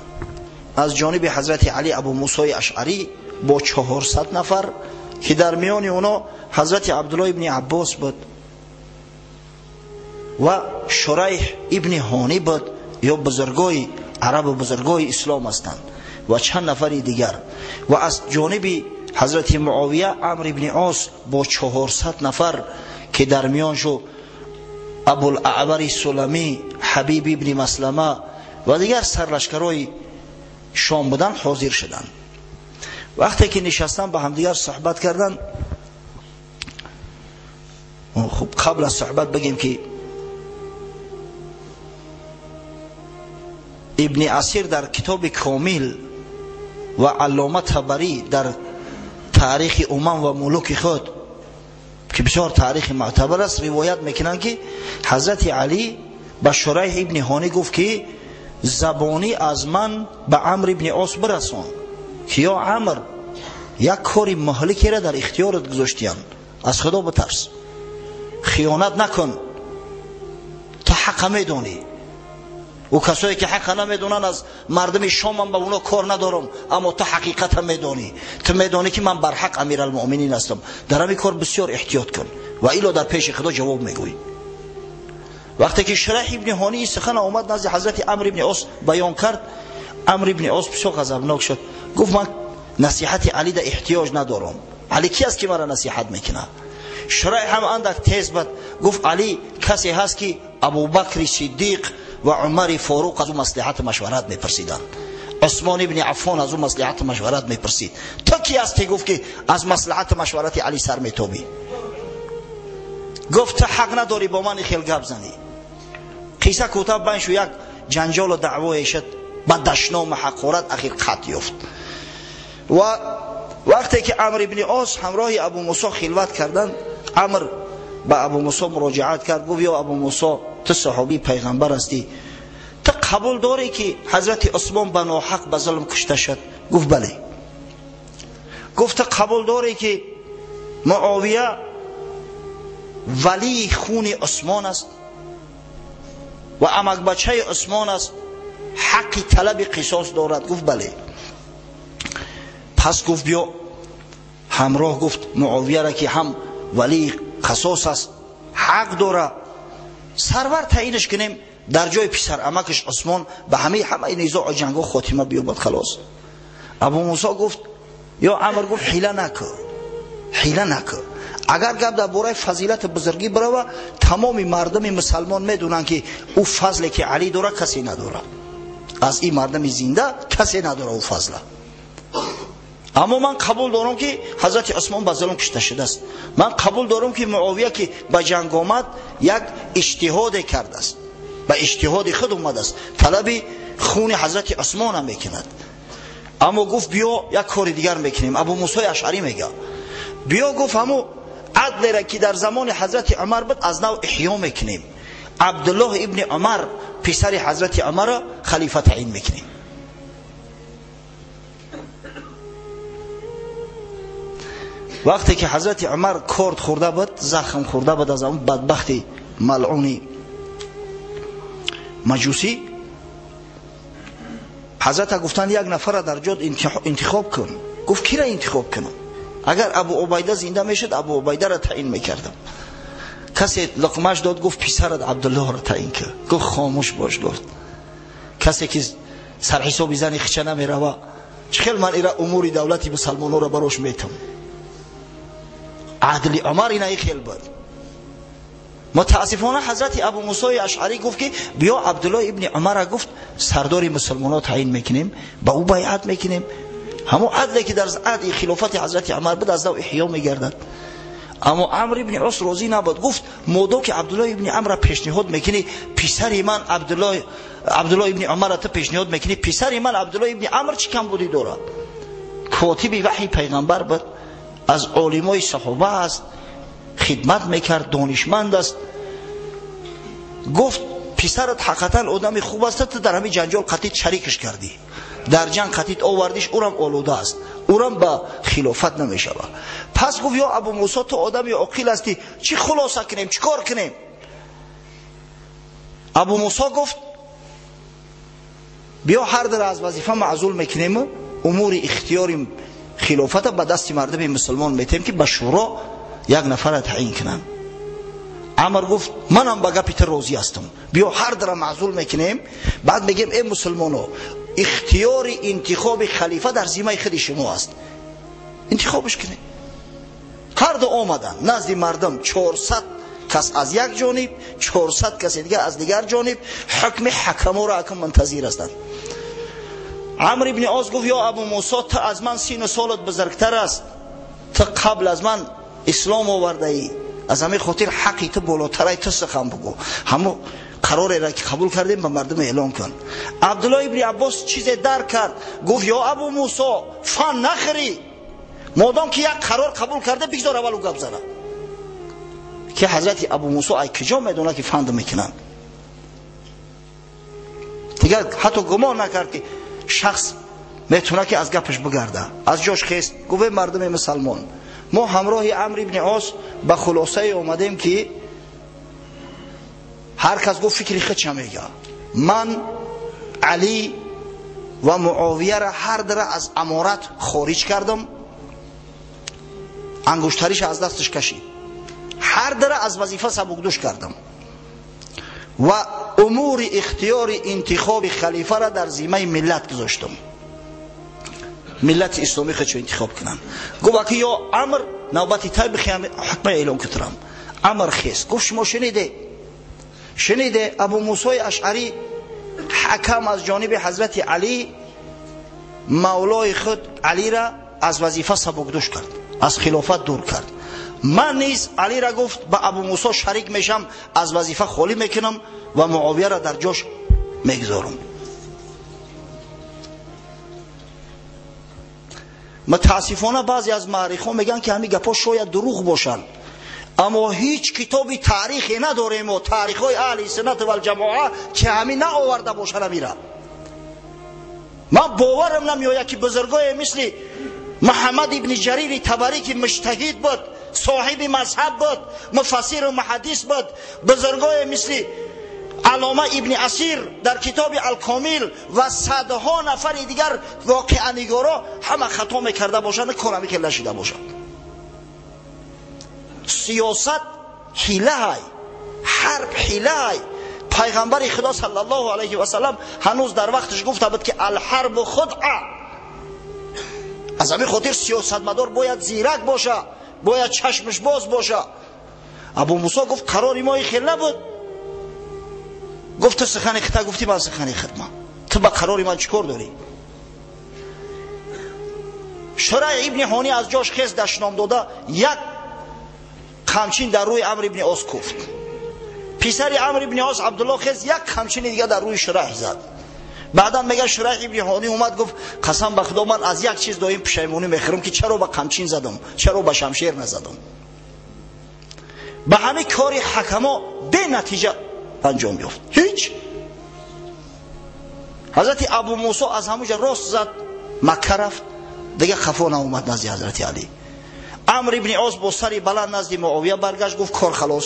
[SPEAKER 3] از جانب حضرت علی ابو موسی اشعری با 400 نفر که در میان اونا حضرت عبدالله ابن عباس بود و شریح ابن هانی بود، یا بزرگای عرب و بزرگای اسلام هستند، و چند نفری دیگر، و از جانب حضرت معاویه عمرو ابن عاص با 400 نفر که در میانشو ابوالأعور سلمی، حبیب ابن مسلمه و دیگر سرلشکرای شام بودن حاضر شدند. وقتی که نشستن با هم دیگر صحبت کردن، خب قبل از صحبت بگیم که ابن اسیر در کتاب کامل و علامه طبری در تاریخ امم و ملوک خود که بسیار تاریخ معتبر است روایت میکنن که حضرت علی به شریح ابن هانی گفت که زبانی از من به عمرو ابن عاص برسان که یا عمرو یک کاری مهلکی را در اختیارت گذاشتیان. از خدا بترس، خیانت نکن. تو حق میدونی، و کسایی که حق نمیدونن از مردم شام من به اونا کار ندارم، اما تو حقیقت هم میدونی. تو میدونی که من بر حق امیرالمؤمنین هستم. در همین کار بسیار احتیاط کن و ایلا در پیش خدا جواب میگویی. وقتی که شریح ابن هانی سخن آمد نزد حضرت عمرو ابن عاص بیان کرد، عمرو ابن عاص بسیار غضبناک شد. گفت من نصیحت علی در احتیاج ندارم. علی کی است که مرا نصیحت میکنه؟ شریح هم اندک تیز بود. گفت علی کسی هست که ابوبکر صدیق و عمر فاروق از او مصلحت مشورت میپرسیدند، عثمان ابن عفان از او مصلحت مشورت میپرسید. تو کی هستی گفت که از مصلحت مشورت علی سر میتوبی؟ گفت تو حق نداری با من خیلی گپ زنی. قصه کوتاه بینش یک جنجال و دعوا شد، بعد دشنام حقارت اخیر قطع یافت. و وقتی که عمرو ابن عاص همراه ابو موسی خلوت کردند، عمرو به ابو موسی مراجعت کرد. گفت یا ابو موسی تو صحابی پیغمبر هستی، تو قبول داری که حضرت عثمان به ناحق به ظلم کشته شد؟ گفت بله. گفت تو قبول داری که معاویه ولی خون عثمان است و عمک بچه عثمان است، حق طلب قصاص دارد؟ گفت بله. پس گفت بیا همراه گفت معاویه را که هم ولی قصاص است، حق داره، سرور تعیینش کنیم در جای پسر عمکش عثمان به همه نزاع و جنگ و خاتمه بیابد خلاص. ابو موسی گفت یا عمر گفت حیله نکن. اگر گپ در باره فضیلت بزرگی بروه، تمام مردم مسلمان میدونن که او فضلی که علی داره کسی نداره. از این مردم زنده کسی نداره او فضله. اما من قبول دارم که حضرت عثمان به ظلم کشته شده است. من قبول دارم که معاویه که به جنگ آمد یک اجتهاد کرده است، به اجتهاد خود اومد است، طلب خون حضرت عثمان هم میکند. اما گفت بیا یک کار دیگر میکنیم. ابو موسی اشعری میگه بیا گفت همو عدل را که در زمان حضرت عمر بود از نو احیا میکنیم. عبدالله ابن عمر پسر حضرت عمر را خلیفه تعیین میکنیم. وقتی که حضرت عمر کارد خورده بود، زخم خورده بود از اون بدبخت ملعون مجوسی، حضرت گفتن یک نفر در جاد انتخاب کن. گفت کی را انتخاب کنم؟ اگر ابو عبیده زنده میشد ابو عبیده را تعیین میکردم. کسی لقمش داد گفت پسرت عبدالله را تعیین کرد. گفت خاموش باش داد. کسی که سر حساب زنی خچه نمیروه، چخیل من ایرا امور دولتی مسلمانو را بروش میتم. عدل عمر اینه خیل بود. متاسفانه حضرت ابو موسی اشعری گفت که بیا عبدالله ابن عمر گفت سردار مسلمانان تعیین میکنیم، با او بیعت میکنیم. همون عدلی که در عهد خلافت حضرت عمر بود از نو احیا میگردد. اما عمرو ابن عاص راضی نبود. گفت مودو که عبدالله ابن عمر پیشنهاد میکنی، پسر من عبدالله ابن عمر ته پیشنهاد میکنی، پسر من عبدالله ابن عمر چی کم بودی داره؟ کاتب وحی پیغمبر بود، از علمای صحابه است، خدمت میکرد، دانشمند است. گفت پسرت حقیقتا آدم خوب است، تو در همین جنجال قطعیت شریکش کردی، در جنگ قطعیت آوردیش، اورم آلوده است، اورم با خلافت نمیشه. پس گفت یا ابو موسی تو آدم عاقل هستی، چی خلاصه کنیم، چی کار کنیم؟ ابو موسی گفت بیا هر در از وظیفه معزول میکنیم، امور اختیاری خلافت به دست مردم مسلمان میتیم که به شورا یک نفر تعیین کنن. عمر گفت منم به گپ راضی هستم، بیا هر در معزول میکنیم، بعد میگیم ای مسلمانو اختیار انتخاب خلیفه در ذمه خود شما است، انتخابش کنید. هر دو آمدن نزد مردم، 400 کس از یک جانب، 400 کس دیگر از دیگر جانب، حکم حکما را حکم منتظر هستند. عمرو ابن عاص گفت یا ابو موسی تو از من 30 سالت بزرگتر است، تو قبل از من اسلام آورده ای، از همه خاطر حقی تو بالاتره، تو سخن بگو، همو قراری را که قبول کردیم به مردم اعلام کن. عبدالله ابن عباس چیز در کرد، گفت یا ابو موسی فن نخری، مادام که یک قرار قبول کرده بگذار اولو گپ زنه. که حضرت ابو موسی ای کجا میدونه که فند میکنن؟ دیگر حتی گمان نکرد که شخص میتونه که از گپش بگرده. از جاش خیست گفت مردم مسلمان، ما همراه عمرو ابن عاص به خلاصه اومدیم که هر کس گفت فکری خود چه میگه. من علی و معاویه را هر در از امارت خارج کردم، انگشتریش از دستش کشید، هر در از وظیفه سبکدوش کردم و امور اختیار انتخاب خلیفه را در ذمه ملت گذاشتم، ملت اسلامی خودشو انتخاب کنن. گفت که یا عمر نوبتی تای بخیام حکم اعلام کردم. عمر خیست گفت شما شنیده ابو موسی اشعری حکم از جانب حضرت علی مولای خود علی را از وظیفه سبکدوش کرد، از خلافت دور کرد. من نیز علی را گفت به ابو موسی شریک میشم، از وظیفه خالی میکنم و معاویه را در جاش میگذارم. متاسفانه بعضی از مورخان میگن که همین گپا شاید دروغ باشن، اما هیچ کتابی تاریخی نداریم و تاریخ‌های اهل سنت و الجماعه که همین نه آورده باشن. میره من باورم نمیآید که بزرگای مثل محمد ابن جریر طبری که مجتهد بود، صاحب مذهب بود، مفسر و محدث بود، بزرگای مثل علامه ابن اسیر در کتاب الکامل و صدها نفر دیگر واقعا نگارا همه خطا میکرده باشند، کارمی که نشیده باشند. سیاست حیله های، حرب حیله های. پیغمبر خدا صلی الله علیه و سلم هنوز در وقتش گفته بود که الحرب خدعه. از همین خاطر سیاستمدار باید زیرک باشه، باید چشمش باز باشه. ابو موسی گفت قرار ما خیلی نبود. گفت تو سخن خطا گفتی، من سخن خدمه، تو با قرار من چیکار داری؟ شریح ابن هانی از جاش خیست، دشنام داده یک خمچین در روی عمرو ابن عاص کوفت. پسر عمرو ابن عاص عبدالله خیست یک خمچین دیگه در روی شریح زد. بعدا میگه شریح ابن هانی اومد گفت قسم به خدا من از یک چیز دایم پشیمونی میخورم که چرا به خمچین زدم، چرا به شمشیر نزدم. به همین کاری حکما به نتیجه انجام یافت. هیچ. حضرت ابو موسی از همونجا راست زد، مکه رفت، دیگه خفا ناومد نزد حضرت علی. عمرو ابن عاص با سری بلند نزد معاویه برگشت، گفت کار خلاص.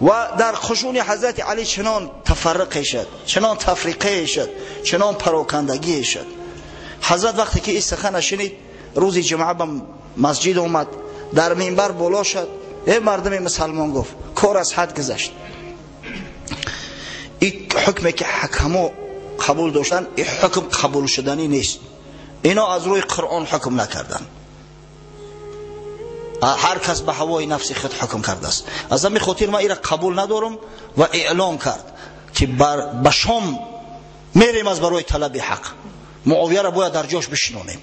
[SPEAKER 3] و در خشون حضرت علی چنان تفرقه شد، چنان تفریقه شد، چنان پراکندگی شد. حضرت وقتی که این سخن شنید روز جمعه به مسجد اومد، در منبر بالا شد، ای مردم مسلمان گفت کار از حد گذشت. این حکمی که حکما قبول داشتن، این حکم قبول شدنی نیست. اینا از روی قرآن حکم نکردن، هر کس به هوای نفس خود حکم کرده است. از همین خاطر من اینا قبول ندارم و اعلام کرد که به شام میریم از برای طلب حق. معاویه را باید در جاش بشنونیم.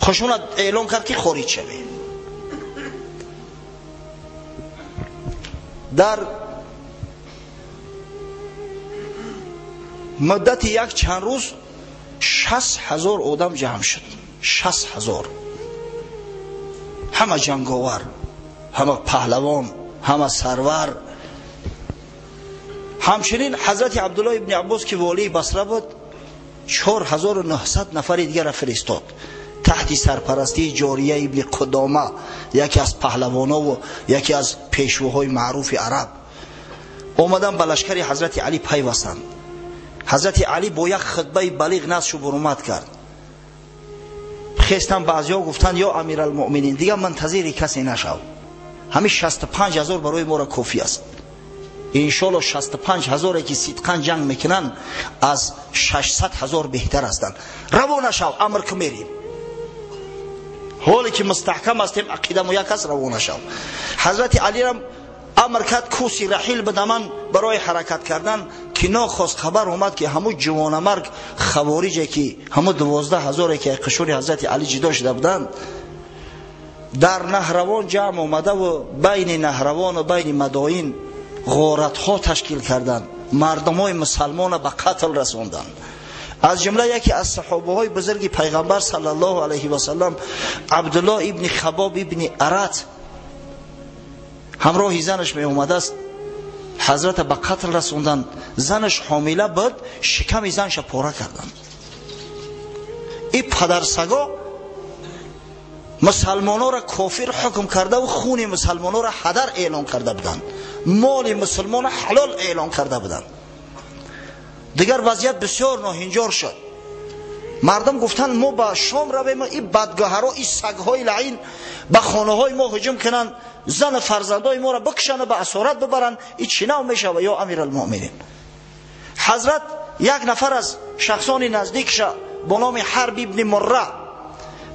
[SPEAKER 3] خشونت اعلام کرد که خارج شویم. در مدت یک چند روز 60,000 آدم جمع شد. 60,000. همه جنگاور، همه پهلوان، همه سرور. همچنین حضرت عبدالله ابن عباس که والی بصره بود 4900 نفر دیگر را فرستاد تحت سرپرستی جاریه ابن قدامه، یکی از پهلوانا و یکی از پیشواهای معروف عرب. اومدن به لشکر حضرت علی پیوستند. حضرت علی با یک خطبه بلیغ نصش و برآمد کرد. خیستن بعضیا گفتن یا امیرالمؤمنین دیگه منتظر کسی نشو، همین 65,000 برای ما را کافی است. انشالله 65,000 که صدقاً جنگ میکنن از 600,000 بهتر هستند. روان نشو، امر که میریم. حالی که مستحکم هستیم عقیده ما یک است، روان نشو. حضرت علی را امر کرد کوسی رحیل بدمن برای حرکت کردن که ناخواست خبر اومد که همون جوانمرگ خوارجی که همون 12,000 که قشور حضرت علی جدا شده بودند در نهروان جمع اومده و بین نهروان و بین مدائن غارت ها تشکیل کردند، مردم های مسلمان به قتل رسوندند. از جمله یکی از صحابه های بزرگ پیغمبر صلی الله علیه و سلم عبدالله ابن خباب ابن ارت همراه زنش می اومده است. حضرت به قتل رسوندن. زنش حامله بود، شکم زنش پاره کردن. این پدرسگا مسلمانان را کافر حکم کرده و خون مسلمانان را هدر اعلان کرده بودند، مال مسلمان حلال اعلان کرده بودند. دیگر وضعیت بسیار ناهنجار شد. مردم گفتند ما با شام رویم، این بدگهرها، این سگهای لعین به خانه های ما هجوم کنند، زن فرزندای ما را بکشند و به اسارت ببرند. این چنان میشود یا امیرالمؤمنین؟ حضرت یک نفر از شخصان نزدیکش با نام حرب ابن مره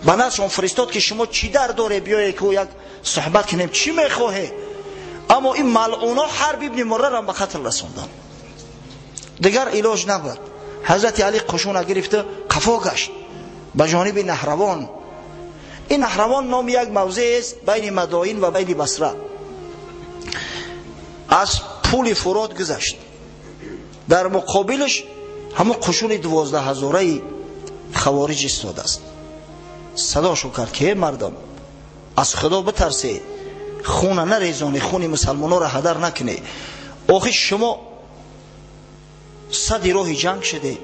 [SPEAKER 3] به نزدشان فرستاد که شما چی در داره، بیایی که یک صحبت کنیم، چی میخواهی؟ اما این ملعونا حرب ابن مره را به قتل رسوندن. دیگر علاج نبود. حضرت علی قشون گرفته قفا گشت به جانب نهروان. این نهروان نام یک موضع است بین مدائن و بین بصره. از پول فرات گذشت، در مقابلش همه قشون 12,000 خوارج ایستاده است. صداشو کرد که مردم از خدا بترسید، خون نریزانی، خون مسلمانان را هدر نکنه. آخه شما صد راه جنگ شده،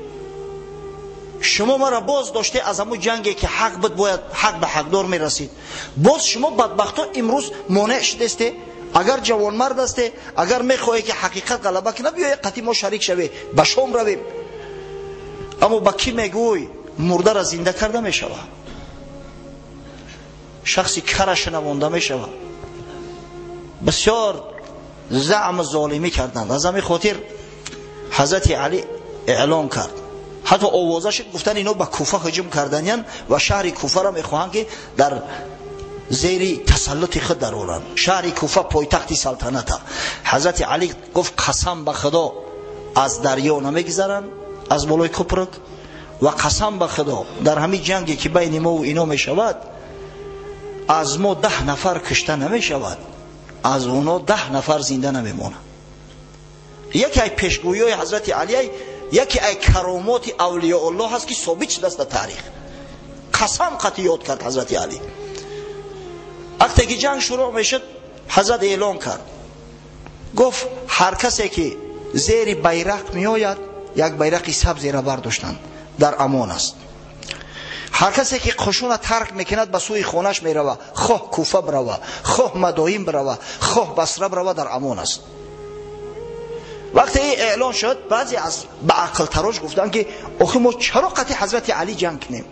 [SPEAKER 3] شما مرا باز داشته از همون جنگی که حق بود باید حق به حقدار می رسید. باز شما بدبختا امروز مانع شدسته. اگر جوان مرد هسته، اگر میخواهی که حقیقت غلبه کنه، بیا قطعی ما شریک شوی، به شام رویم. اما با کی میگوی مرده را زنده کرده میشوه، شخصی کرش نمانده میشوه. بسیار زعم ظالمی کردند. از همین خاطر حضرت علی اعلان کرد، حتی آوازش گفتن اینا به کوفه هجوم کردنین و شهر کوفه را میخواهند که در زیر تسلط خود درآورند. شهر کوفه پایتخت سلطنت. حضرت علی گفت قسم به خدا از دریا نمیگذرن، از بالای کپرک، و قسم به خدا در همین جنگی که بین ما و اینا میشود، از ما 10 نفر کشته نمیشود، از اونا 10 نفر زنده نمیمونه. یکی ای پیشگویی حضرت علی، یکی ای کرامات اولیاء الله هست که ثابت شده است در تاریخ. قسم قطعی یاد کرد حضرت علی. وقتی که جنگ شروع میشد، حضرت اعلان کرد، گفت هر کسی که زیر بیرق میآید، یک بیرق سبز را برداشتند، در امان است. هر کسی که قشون ترک میکند به سوی خانه‌اش میروه، خواه کوفه بروه، خواه مدائن بروه، خواه بصره بروه، در امان است. وقتی این اعلان شد، بعضی از با عقل تراش گفتن که آخه ما چرا قطع حضرت علی جنگ کنیم؟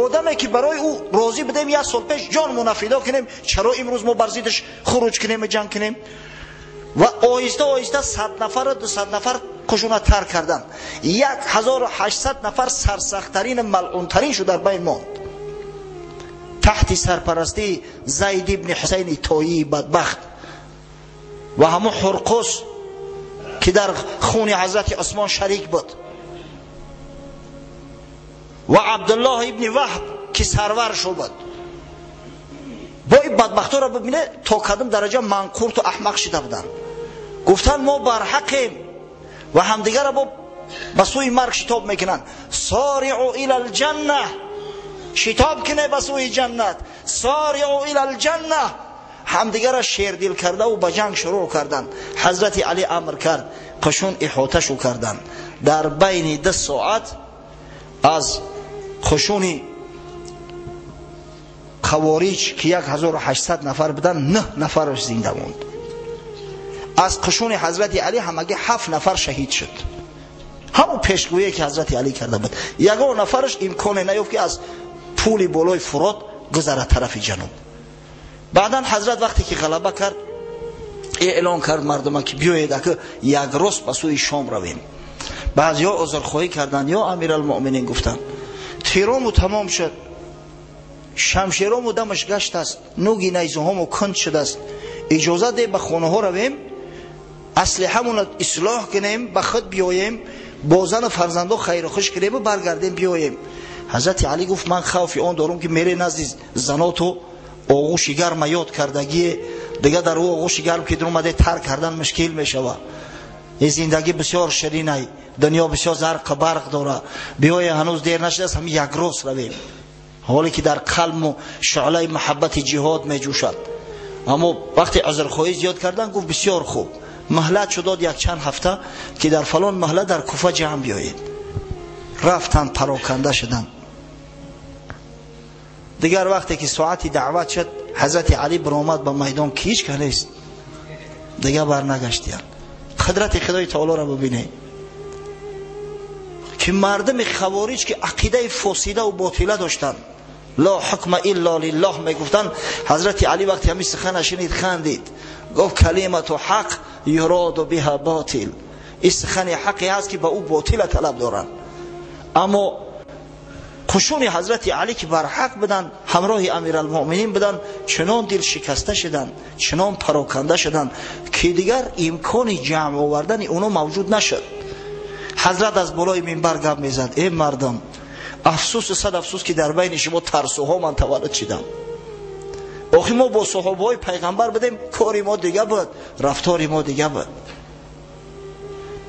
[SPEAKER 3] آدمی که برای او راضی بدیم 1 سال پیش جانمون فدا کنیم، چرا امروز ما بر ضدش خروج کنیم و جنگ کنیم؟ و آهسته آهسته 100 نفر و 200 نفر قشون ترک کردن. 1800 نفر سرسخت‌ترین ملعون‌ترین شد در بین ماند، تحت سرپرستی زید ابن حسین طایی بدبخت و همون حرقوس که در خون حضرت عثمان شریک بود، و عبدالله ابن وهب که سرور شد بود. با این بدبختا را ببینه تا کدام درجه منقورت و احمق شده بودن. گفتن ما بر حقیم و همدیگر را به سوی مرگ شتاب میکنن. سارعوا الی الجنه، شتاب کنه به سوی جنت. سارعوا الی الجنه، همدیگر را شیردل کرده و به جنگ شروع کردند. حضرت علی امر کرد قشون احاطه شو کردند. در بین 2 ساعت از قشون خوارج که 1800 نفر بودن، 9 نفرش زنده موند. از قشون حضرت علی همگی 7 نفر شهید شد. همون پیشگویی که حضرت علی کرده بود. 1 نفرش امکان نیافت که از پول بالای فرات گذره طرف جنوب. بعدا حضرت وقتی که غلبه کرد، اعلان کرد مردم که بیایید که یک روز به سوی شام رویم. بعضیا عذرخواهی کردند، یا امیرالمؤمنین گفتند تیرامو تمام شد، شمشیرامو دمش گشت است، نوگی نیزهامو کند شده است، اجازه ده به خانه ها رویم، اسلحه‌مون اصلاح کنیم، به خود بیاییم، با زن و فرزندان خیر و خوش کنیم و برگردیم بیاییم. حضرت علی گفت من خوفی آن دارم که میره نزد زناتو آغوش گرم یاد کردگی دیگه، در او آغوش گرم که در اومده ترک کردن مشکل میشوه. این زندگی بسیار شیرینه، دنیا بسیار زرق برق داره، بیای هنوز دیر نشده است، هم 1 روز رویم، حالی که در قلب و شعله محبت جهاد می جوشد. اما وقتی عذرخواهی زیاد کردن، گفت بسیار خوب، مهلت شد یک چند هفته که در فلان محله در کوفه جمع بیایید. رفتن پراکنده شدن. دیگر وقتی که ساعت دعوت شد حضرت علی برآمد به میدان که هیچ که نیست، دیگر برنگشتند. قدرت خدای تعالی را ببینید که مردم خوارج که عقیده فاسده و باطله داشتند، لا حکم الا لله میگفتند، حضرت علی وقتی همین سخن شنید خندید، گفت کلمت حق یراد بها باطل، این سخن حقی است که با او باطل طلب دارند. اما قشون حضرت علی که بر حق بدن، همراه امیرالمؤمنین بدن، چنان دل شکسته شدن، چنان پراکنده شدن که دیگر امکان جمع آوردن اونا موجود نشد. حضرت از بالای منبر گپ میزد: ای مردم، افسوس صد افسوس که در بین شما ترسوها من تولد شدم. آخه ما با صحابه های پیغمبر بدیم، کاری ما دیگه بود، رفتاری ما دیگه بود.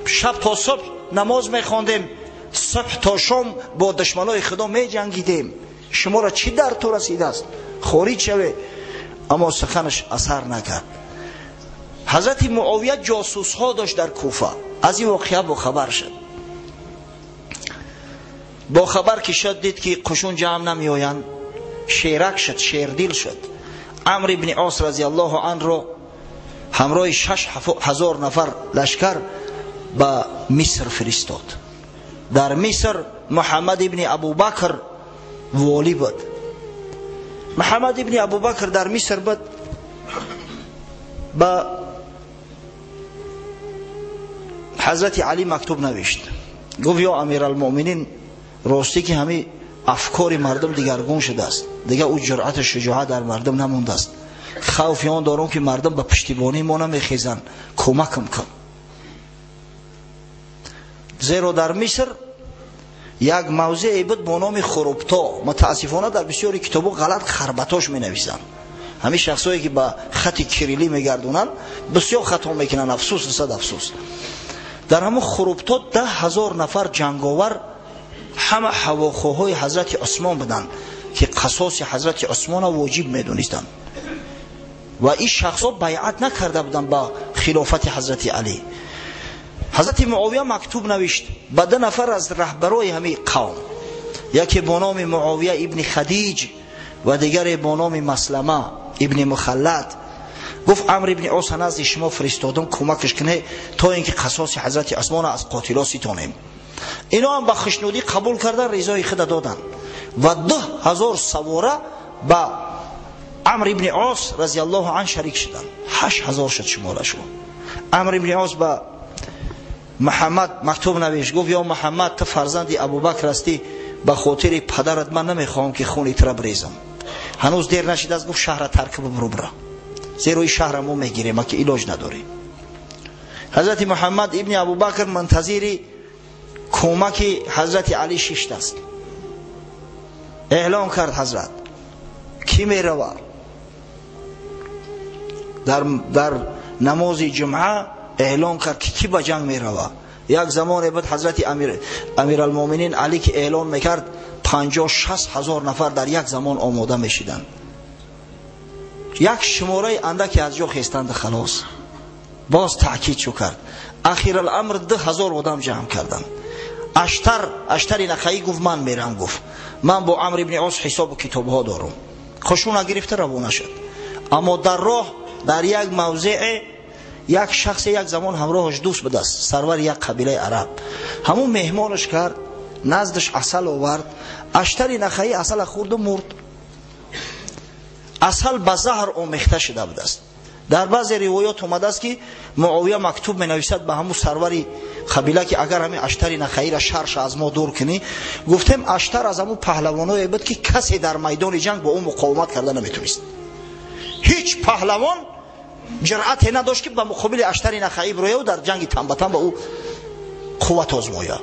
[SPEAKER 3] شب تا صبح نماز میخواندیم، صبح تا شام با دشمنای خدا می جنگیدیم. شما را چی در تو رسیده است؟ خارج شوه. اما سخنش اثر نکرد. حضرت معاویه جاسوس ها داشت در کوفه. از این واقعه با خبر شد. با خبر که شد دید که قشون جمع نمی آیند، شیرک شد، شیردل شد. عمرو ابن عاص رضی الله عنه را همراه 6000 نفر لشکر به مصر فرستاد. در مصر محمد ابن ابوبکر والی بود. محمد ابن ابوبکر در مصر بود. با حضرت علی مکتوب نوشت، گفت یا امیرالمؤمنین، راستی که همه افکار مردم دیگرگون شده است، دیگه او جرأت و شجاعت در مردم نمونده است. خوف آن دارم که مردم به پشتیبانی ما نمیخیزند، کمکم کن. زیرا در مصر یک موضعی بود با نام خروبتا. متاسفانه در بسیاری کتابو غلط خربتاش می نویسند. همین شخصایی که با خط کریلی می گردونن بسیار خطا میکنن، افسوس صد افسوس. در همون خروبتا 10,000 نفر جنگاور، همه هواخواهای حضرت عثمان بدن که قصاص حضرت عثمان واجب می دونستند و این شخصا بیعت نکرده بودن با خلافت حضرت علی. حضرت معاویه مکتوب نوشت به 2 نفر از رهبرای همین قوم، یکی با نام معاویه ابن خدیج و دیگر با نام مسلمه ابن مخلد. گفت عمرو ابن عاص نزد شما فرستادم کمکش کنه تا اینکه قصاص حضرت عثمان از قاتلا ستانیم. اینا هم با خوشنودی قبول کردن، رضای خود دادن و 10,000 سواره با عمرو ابن عاص رضی الله عنه شریک شدن. 8,000 شد شمارشون. عمرو ابن عاص با محمد مکتوب نوشت، گفت یا محمد، تو فرزند ابوبکر هستی، به خاطر پدرت من نمیخوام که خون تو را بریزم. هنوز دیر نشده است. گفت شهر ترک برو برا، زیرا این شهر ما میگیره، ما که علاج نداری. حضرت محمد ابن ابوبکر منتظر کمک حضرت علی شش است. اعلان کرد حضرت کی میروا؟ در نماز جمعه اعلان کرد که کی به جنگ میروا. یک زمان بعد حضرت امیرالمؤمنین علی که اعلان میکرد 50-60 هزار نفر در یک زمان آماده میشدند. یک شماره اندکی از جا خیستند خلاص. باز تاکید شو کرد. اخیر الامر 10,000 آدم جمع کردند. اشتر نخعی گفت من میرم. گفت من با عمرو ابن عاص حساب و کتاب ها دارم. خشونه گرفته روانه شد. اما در راه در یک موضع یک شخص یک زمان همراهش دوست بود است، سرور یک قبیله عرب. همون مهمانش کرد، نزدش عسل آورد. اشتر نخعی عسل خورد و مرد. عسل به زهر آمیخته شده بود است. در بعضی روایات اومده است که معاویه مکتوب می نویسد به همون سروری قبیله که اگر همین اشتر نخعی را شرش از ما دور کنی. گفتم اشتر از همون پهلوانایی بود که کسی در میدان جنگ با اون مقاومت کرده نمیتونست. هیچ پهلوان جرأت نداشت که به مقابل اشتر نخعی بروه و در جنگ تن به تن با او قوت آزماید.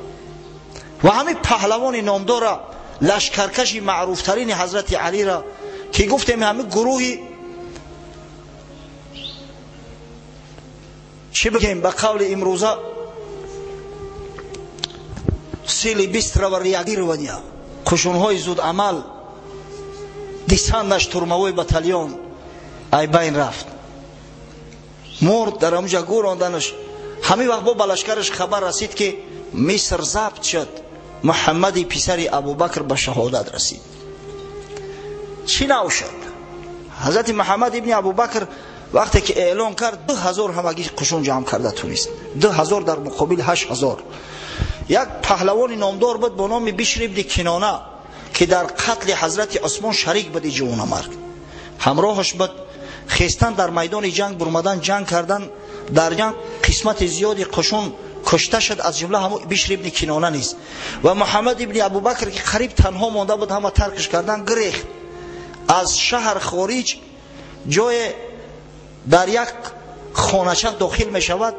[SPEAKER 3] و همین پهلوان نامدار لشکرکش معروف ترین حضرت علی را که گفتیم همین گروهی چه بگیم به قول امروزه سیلی بیستر و ریاگیر ونیا قشونهای زود عمل دیساندش ترموی بطالیون ای بین رفت. مرد در اونجا گوراندنش. همین وقت با بلشکرش خبر رسید که مصر ضبط شد، محمد پسر ابوبکر به شهادت رسید. چی نو شد؟ حضرت محمد ابن ابوبکر وقتی که اعلان کرد 2000 همگی قشون جمع کرده تونست. 2000 در مقابل 8000. یک پهلوان نامدار بود با نام بشر ابن کنانه که در قتل حضرت عثمان شریک بود جوان مرگ. همراهش بود. خیستن در میدان جنگ برمدن، جنگ کردن. در جنگ قسمت زیادی قشون کشته شد، از جمله همون بشر ابن کنانه نیست. و محمد ابن ابوبکر که قریب تنها مانده بود، همه ترکش کردن، گریخت. از شهر خارج جای در یک خانچه داخل می شود.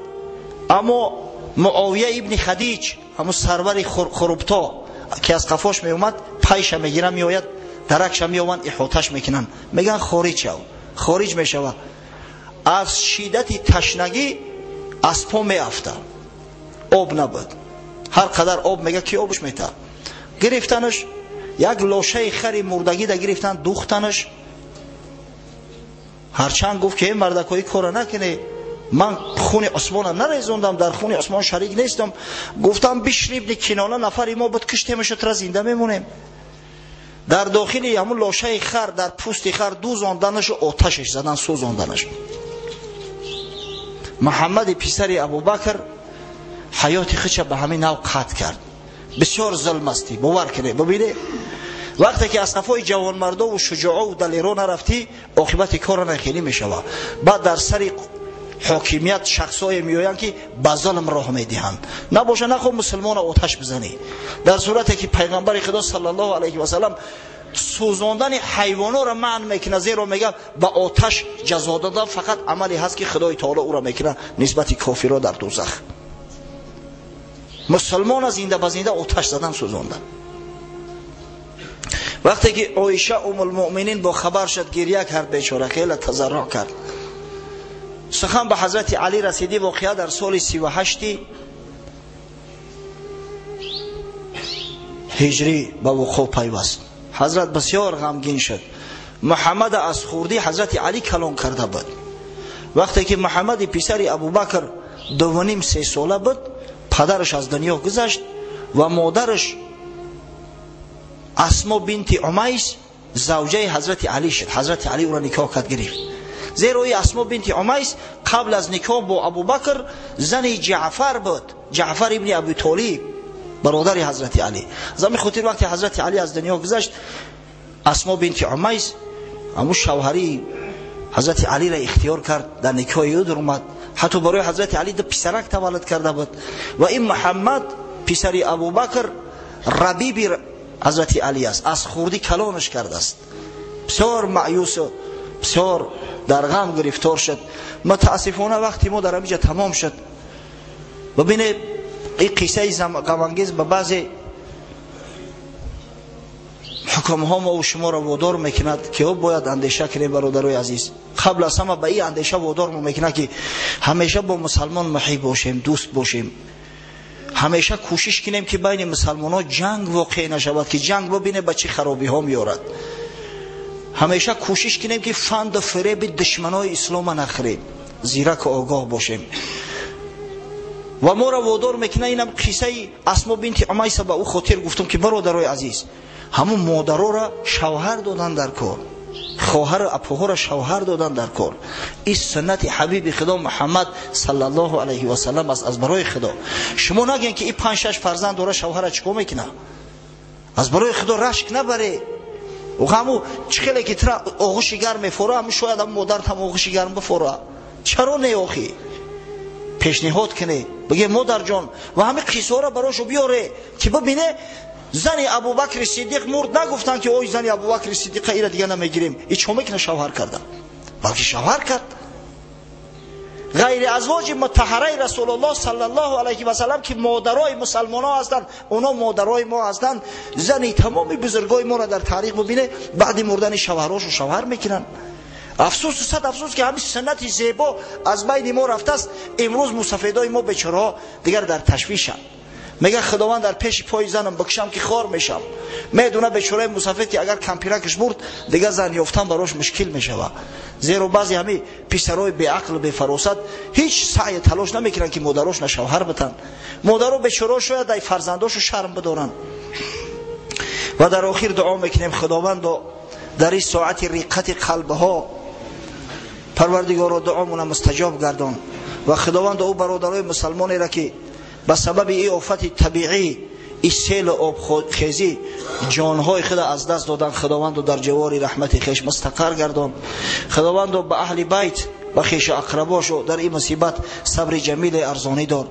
[SPEAKER 3] اما معاویه ابن خدیج، همون سرور خروبتا که از قفاش می اومد، پیش می گیرن، می آید درکش می آوند، احاطش میکنن، میگن خارج شو. خارج می شود. از شدت تشنگی از پا می افته، آب نبود. هر قدر آب میگه که آبش میته. گرفتنش، یک لاشه خری مردگی ده گرفتن دوختنش. هرچند گفت که این مردکایی کار نکنه، من خون عثمان نریزوندم، در خون عثمان شریک نیستم. گفتم بشر ابن کنانه نفر ما بود، کشتیمش را زنده میمونیم. در داخل همون لاشه خر، در پوست خر دوزاندنش و آتشش زدن، سوزاندنش. محمد پسر ابوبکر حیات خودش به همین نوع قطع کرد. بسیار ظلم استی، باور کنه. ببینه وقتی که از صفای جوان مردا و شجاعا و دلیرا نرفتی، عاقبت کار نخیلی میشود. بعد در سر حاکمیت شخصای میآیند که به ظلم راه میدهند. نباشه نخو مسلمان آتش بزنی. در صورتی که پیغمبر خدا صلی الله علیه و سلم سوزاندن حیوانات را منع میکنه، زیرا میگه به آتش جزا دادن فقط عملی هست که خدای تعالی او را میکنه نسبت کافرها در دوزخ. مسلمان زنده به زنده آتش زدن، سوزاندن. وقتی که عایشه ام المؤمنین با خبر شد، گریه کرد، بیچاره خیلی تضرع کرد. سخن به حضرت علی رسیدی. واقعا در سال 38 هجری به وقوع پیوست. حضرت بسیار غمگین شد. محمد از خوردی حضرت علی کلان کرده بود. وقتی که محمد پسر ابوبکر 2.5-3 ساله بود، پدرش از دنیا گذشت و مادرش اسما بنت امیس زوجه حضرت علی شد. حضرت علی او را نکاح کرد، گرفت. زیرا اسما بنت امیس قبل از نکاح با ابوبکر زن جعفر بود، جعفر ابن ابی طالب، برادر حضرت علی. زمین خاطر وقتی حضرت علی از دنیا گذشت، اسما بنت امیس همون شوهری حضرت علی را اختیار کرد، در نکاح او در اومد. حتی برای حضرت علی دو پسرک تولد کرده بود. و این محمد پسر ابوبکر ربیب حضرت علی است، از خوردی کلانش کرده است. بسیار مایوس و بسیار در غم گرفتار شد. متاسفانه وقتی ما در اینجا تمام شد. ببینید این قصه غمانگیز به بعضی حکم ها ما و شما را وادار میکند که او باید اندیشه کنیم برادرای عزیز. قبل از همه به این اندیشه وادار میکند که همیشه با مسلمان محیط باشیم، دوست باشیم. همیشه کوشش کنیم که بین مسلمان ها جنگ واقع نشود، که جنگ ببینه به چه خرابی ها میارد. همیشه کوشش کنیم که فند و فریب دشمنای اسلام نخوریم، زیرک و آگاه باشیم. و ما را وادار میکنه. اینم قصه اسما بنت امیس به او خاطر گفتم که برادرای عزیز، همون مادرها را شوهر دادن در کار، خواهر و اپوها را شوهر دادن در کار. این سنت حبیب خدا محمد صلی الله علیه و سلم است. از برای خدا شما نگین که این 5-6 فرزند داره، شوهر چیکار میکنه؟ از برای خدا رشک نبره. و همو چخیلی که ترا آغوش گرم میفوره، همو شاید هم مادرت هم آغوش گرم بفوره. چرا نه آخی؟ پیشنهاد کنه، بگه مادر جان، و همه قصه را براشو بیاره که ببینه زن ابوبکر صدیق مرد، نگفتن که اوی زن ابوبکر صدیق ایره دیگه نمیگیریم. این چه میکنه؟ شوهر کرده، بلکه شوهر کرد. غیر ازواج مطهره رسول الله صلی الله علیه و سلم که مادرای مسلمان ها هستند، اونا مادرای ما هستند. زن تمام بزرگای ما را در تاریخ ببینه بعد مردن شوهراشو شوهر میکنن. افسوس و صد افسوس که همین سنت زیبا از بین ما رفته است. امروز مسافدای ما بیچاره دیگر در تشویشند. میگه خداوند در پیش پای زنم بکشم که خار میشم. میدونه بیچاره مسافر که اگر کمپیرکش برد دیگه زن یافتن براش مشکل میشه. زیرا بعضی همین پسرای بی عقل بی فراست هیچ سعی تلاش نمیکنن که مادرش شوهر بتن. مادرها بیچاره شاید ای فرزنداشو شرم بدارن. و در آخر دعا میکنیم خداوند در این ساعت رقت قلبها پروردگار دعامون مستجاب گردان و خداوند او برادرای مسلمانی را که به سبب این آفت طبیعی این سیل آب خیزی جانهای خود از دست دادن خداوند در جوار رحمت خویش مستقر گردان. خداوند به اهل بیت و خویش اقرباش در این مصیبت صبر جمیل ارزانی دار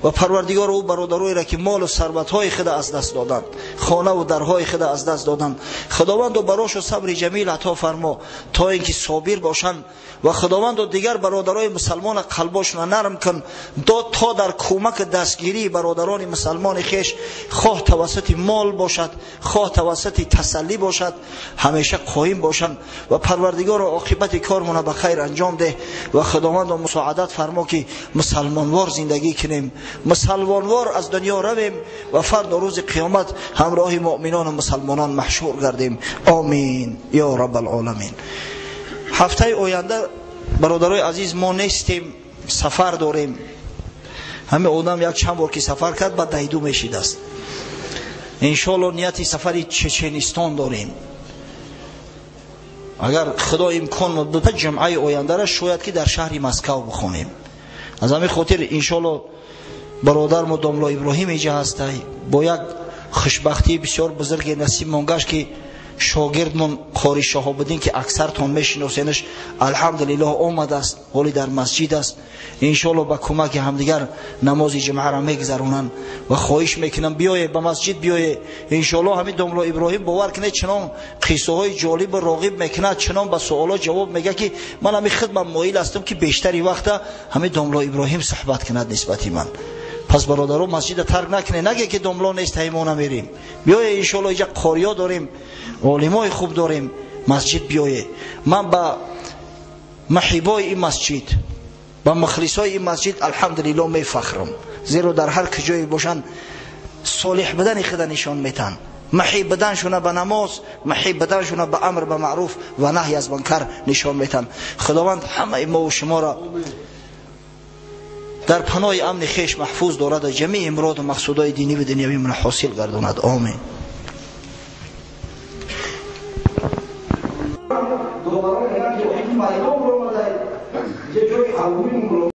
[SPEAKER 3] و پروردگار او برادرای را که مال و ثروت‌های خود از دست دادند، خانه و درهای خود از دست دادند، خداوند براش صبر جمیل عطا فرما تا اینکه صابر باشند و خداوند دیگر برادرای مسلمان قلباشون نرم کن تا در کمک دستگیری برادران مسلمان خویش خواه توسط مال باشد خواه توسط تسلی باشد همیشه قایم باشند و پروردگار عاقبت کارمون به خیر انجام ده و خداوند مساعدت فرما که مسلمانوار زندگی کنیم، مسلمانوار از دنیا رویم و فردا روز قیامت همراه مؤمنان و مسلمانان محشور گردیم. آمین یا رب العالمین. هفته آینده برادرای عزیز ما نیستیم، سفر داریم. همه آدم یک چند بار که سفر کرد بعد دیدو میشید است. انشالله نیتی سفری چچنستان داریم. اگر خدا امکان مدت جمعه آینده را شاید که در شهر مسکو بخونیم. از همین خاطر انشالله برادر ما داملا ابراهیم اینجا هسته با یک خوشبختی بسیار بزرگ نصیب مانگاش که شاگردمون قاری شهاب‌الدین که اکثرتون میشناسینش الحمدلله آمده است، حالی در مسجد است. انشالله با کمک همدیگر نماز جمعه را میگذرونن و خواهش میکنم بیایه به مسجد بیایه. انشالله همین داملا ابراهیم باور کنه چنان قصه های جالب و راغب میکنه، چنان به سوالات جواب میگه که من همین خدمت مایل هستم که بیشتری وقت همین داملا ابراهیم صحبت کند نسبتی من. پس برادرها مسجد ترک نکنه، نگه که داملا نیست ما نمیریم. بیایه انشالله اینجا قاریا داریم، علمای خوب داریم، مسجد بیایه. من با محبای این مسجد با مخلصای این مسجد الحمدلله میفخرم، زیرا در هر کجایی باشن صالح بدن خدا نشان میتن، محب بدنشون به نماز، محب بدنشون به امر به معروف و نهی از منکر نشان میتن. خداوند همه ما و شما را در پناه امن خویش محفوظ دارد و جمیع مراد و مقصودهای دینی و دنیوی من حاصل گرداند. آمین.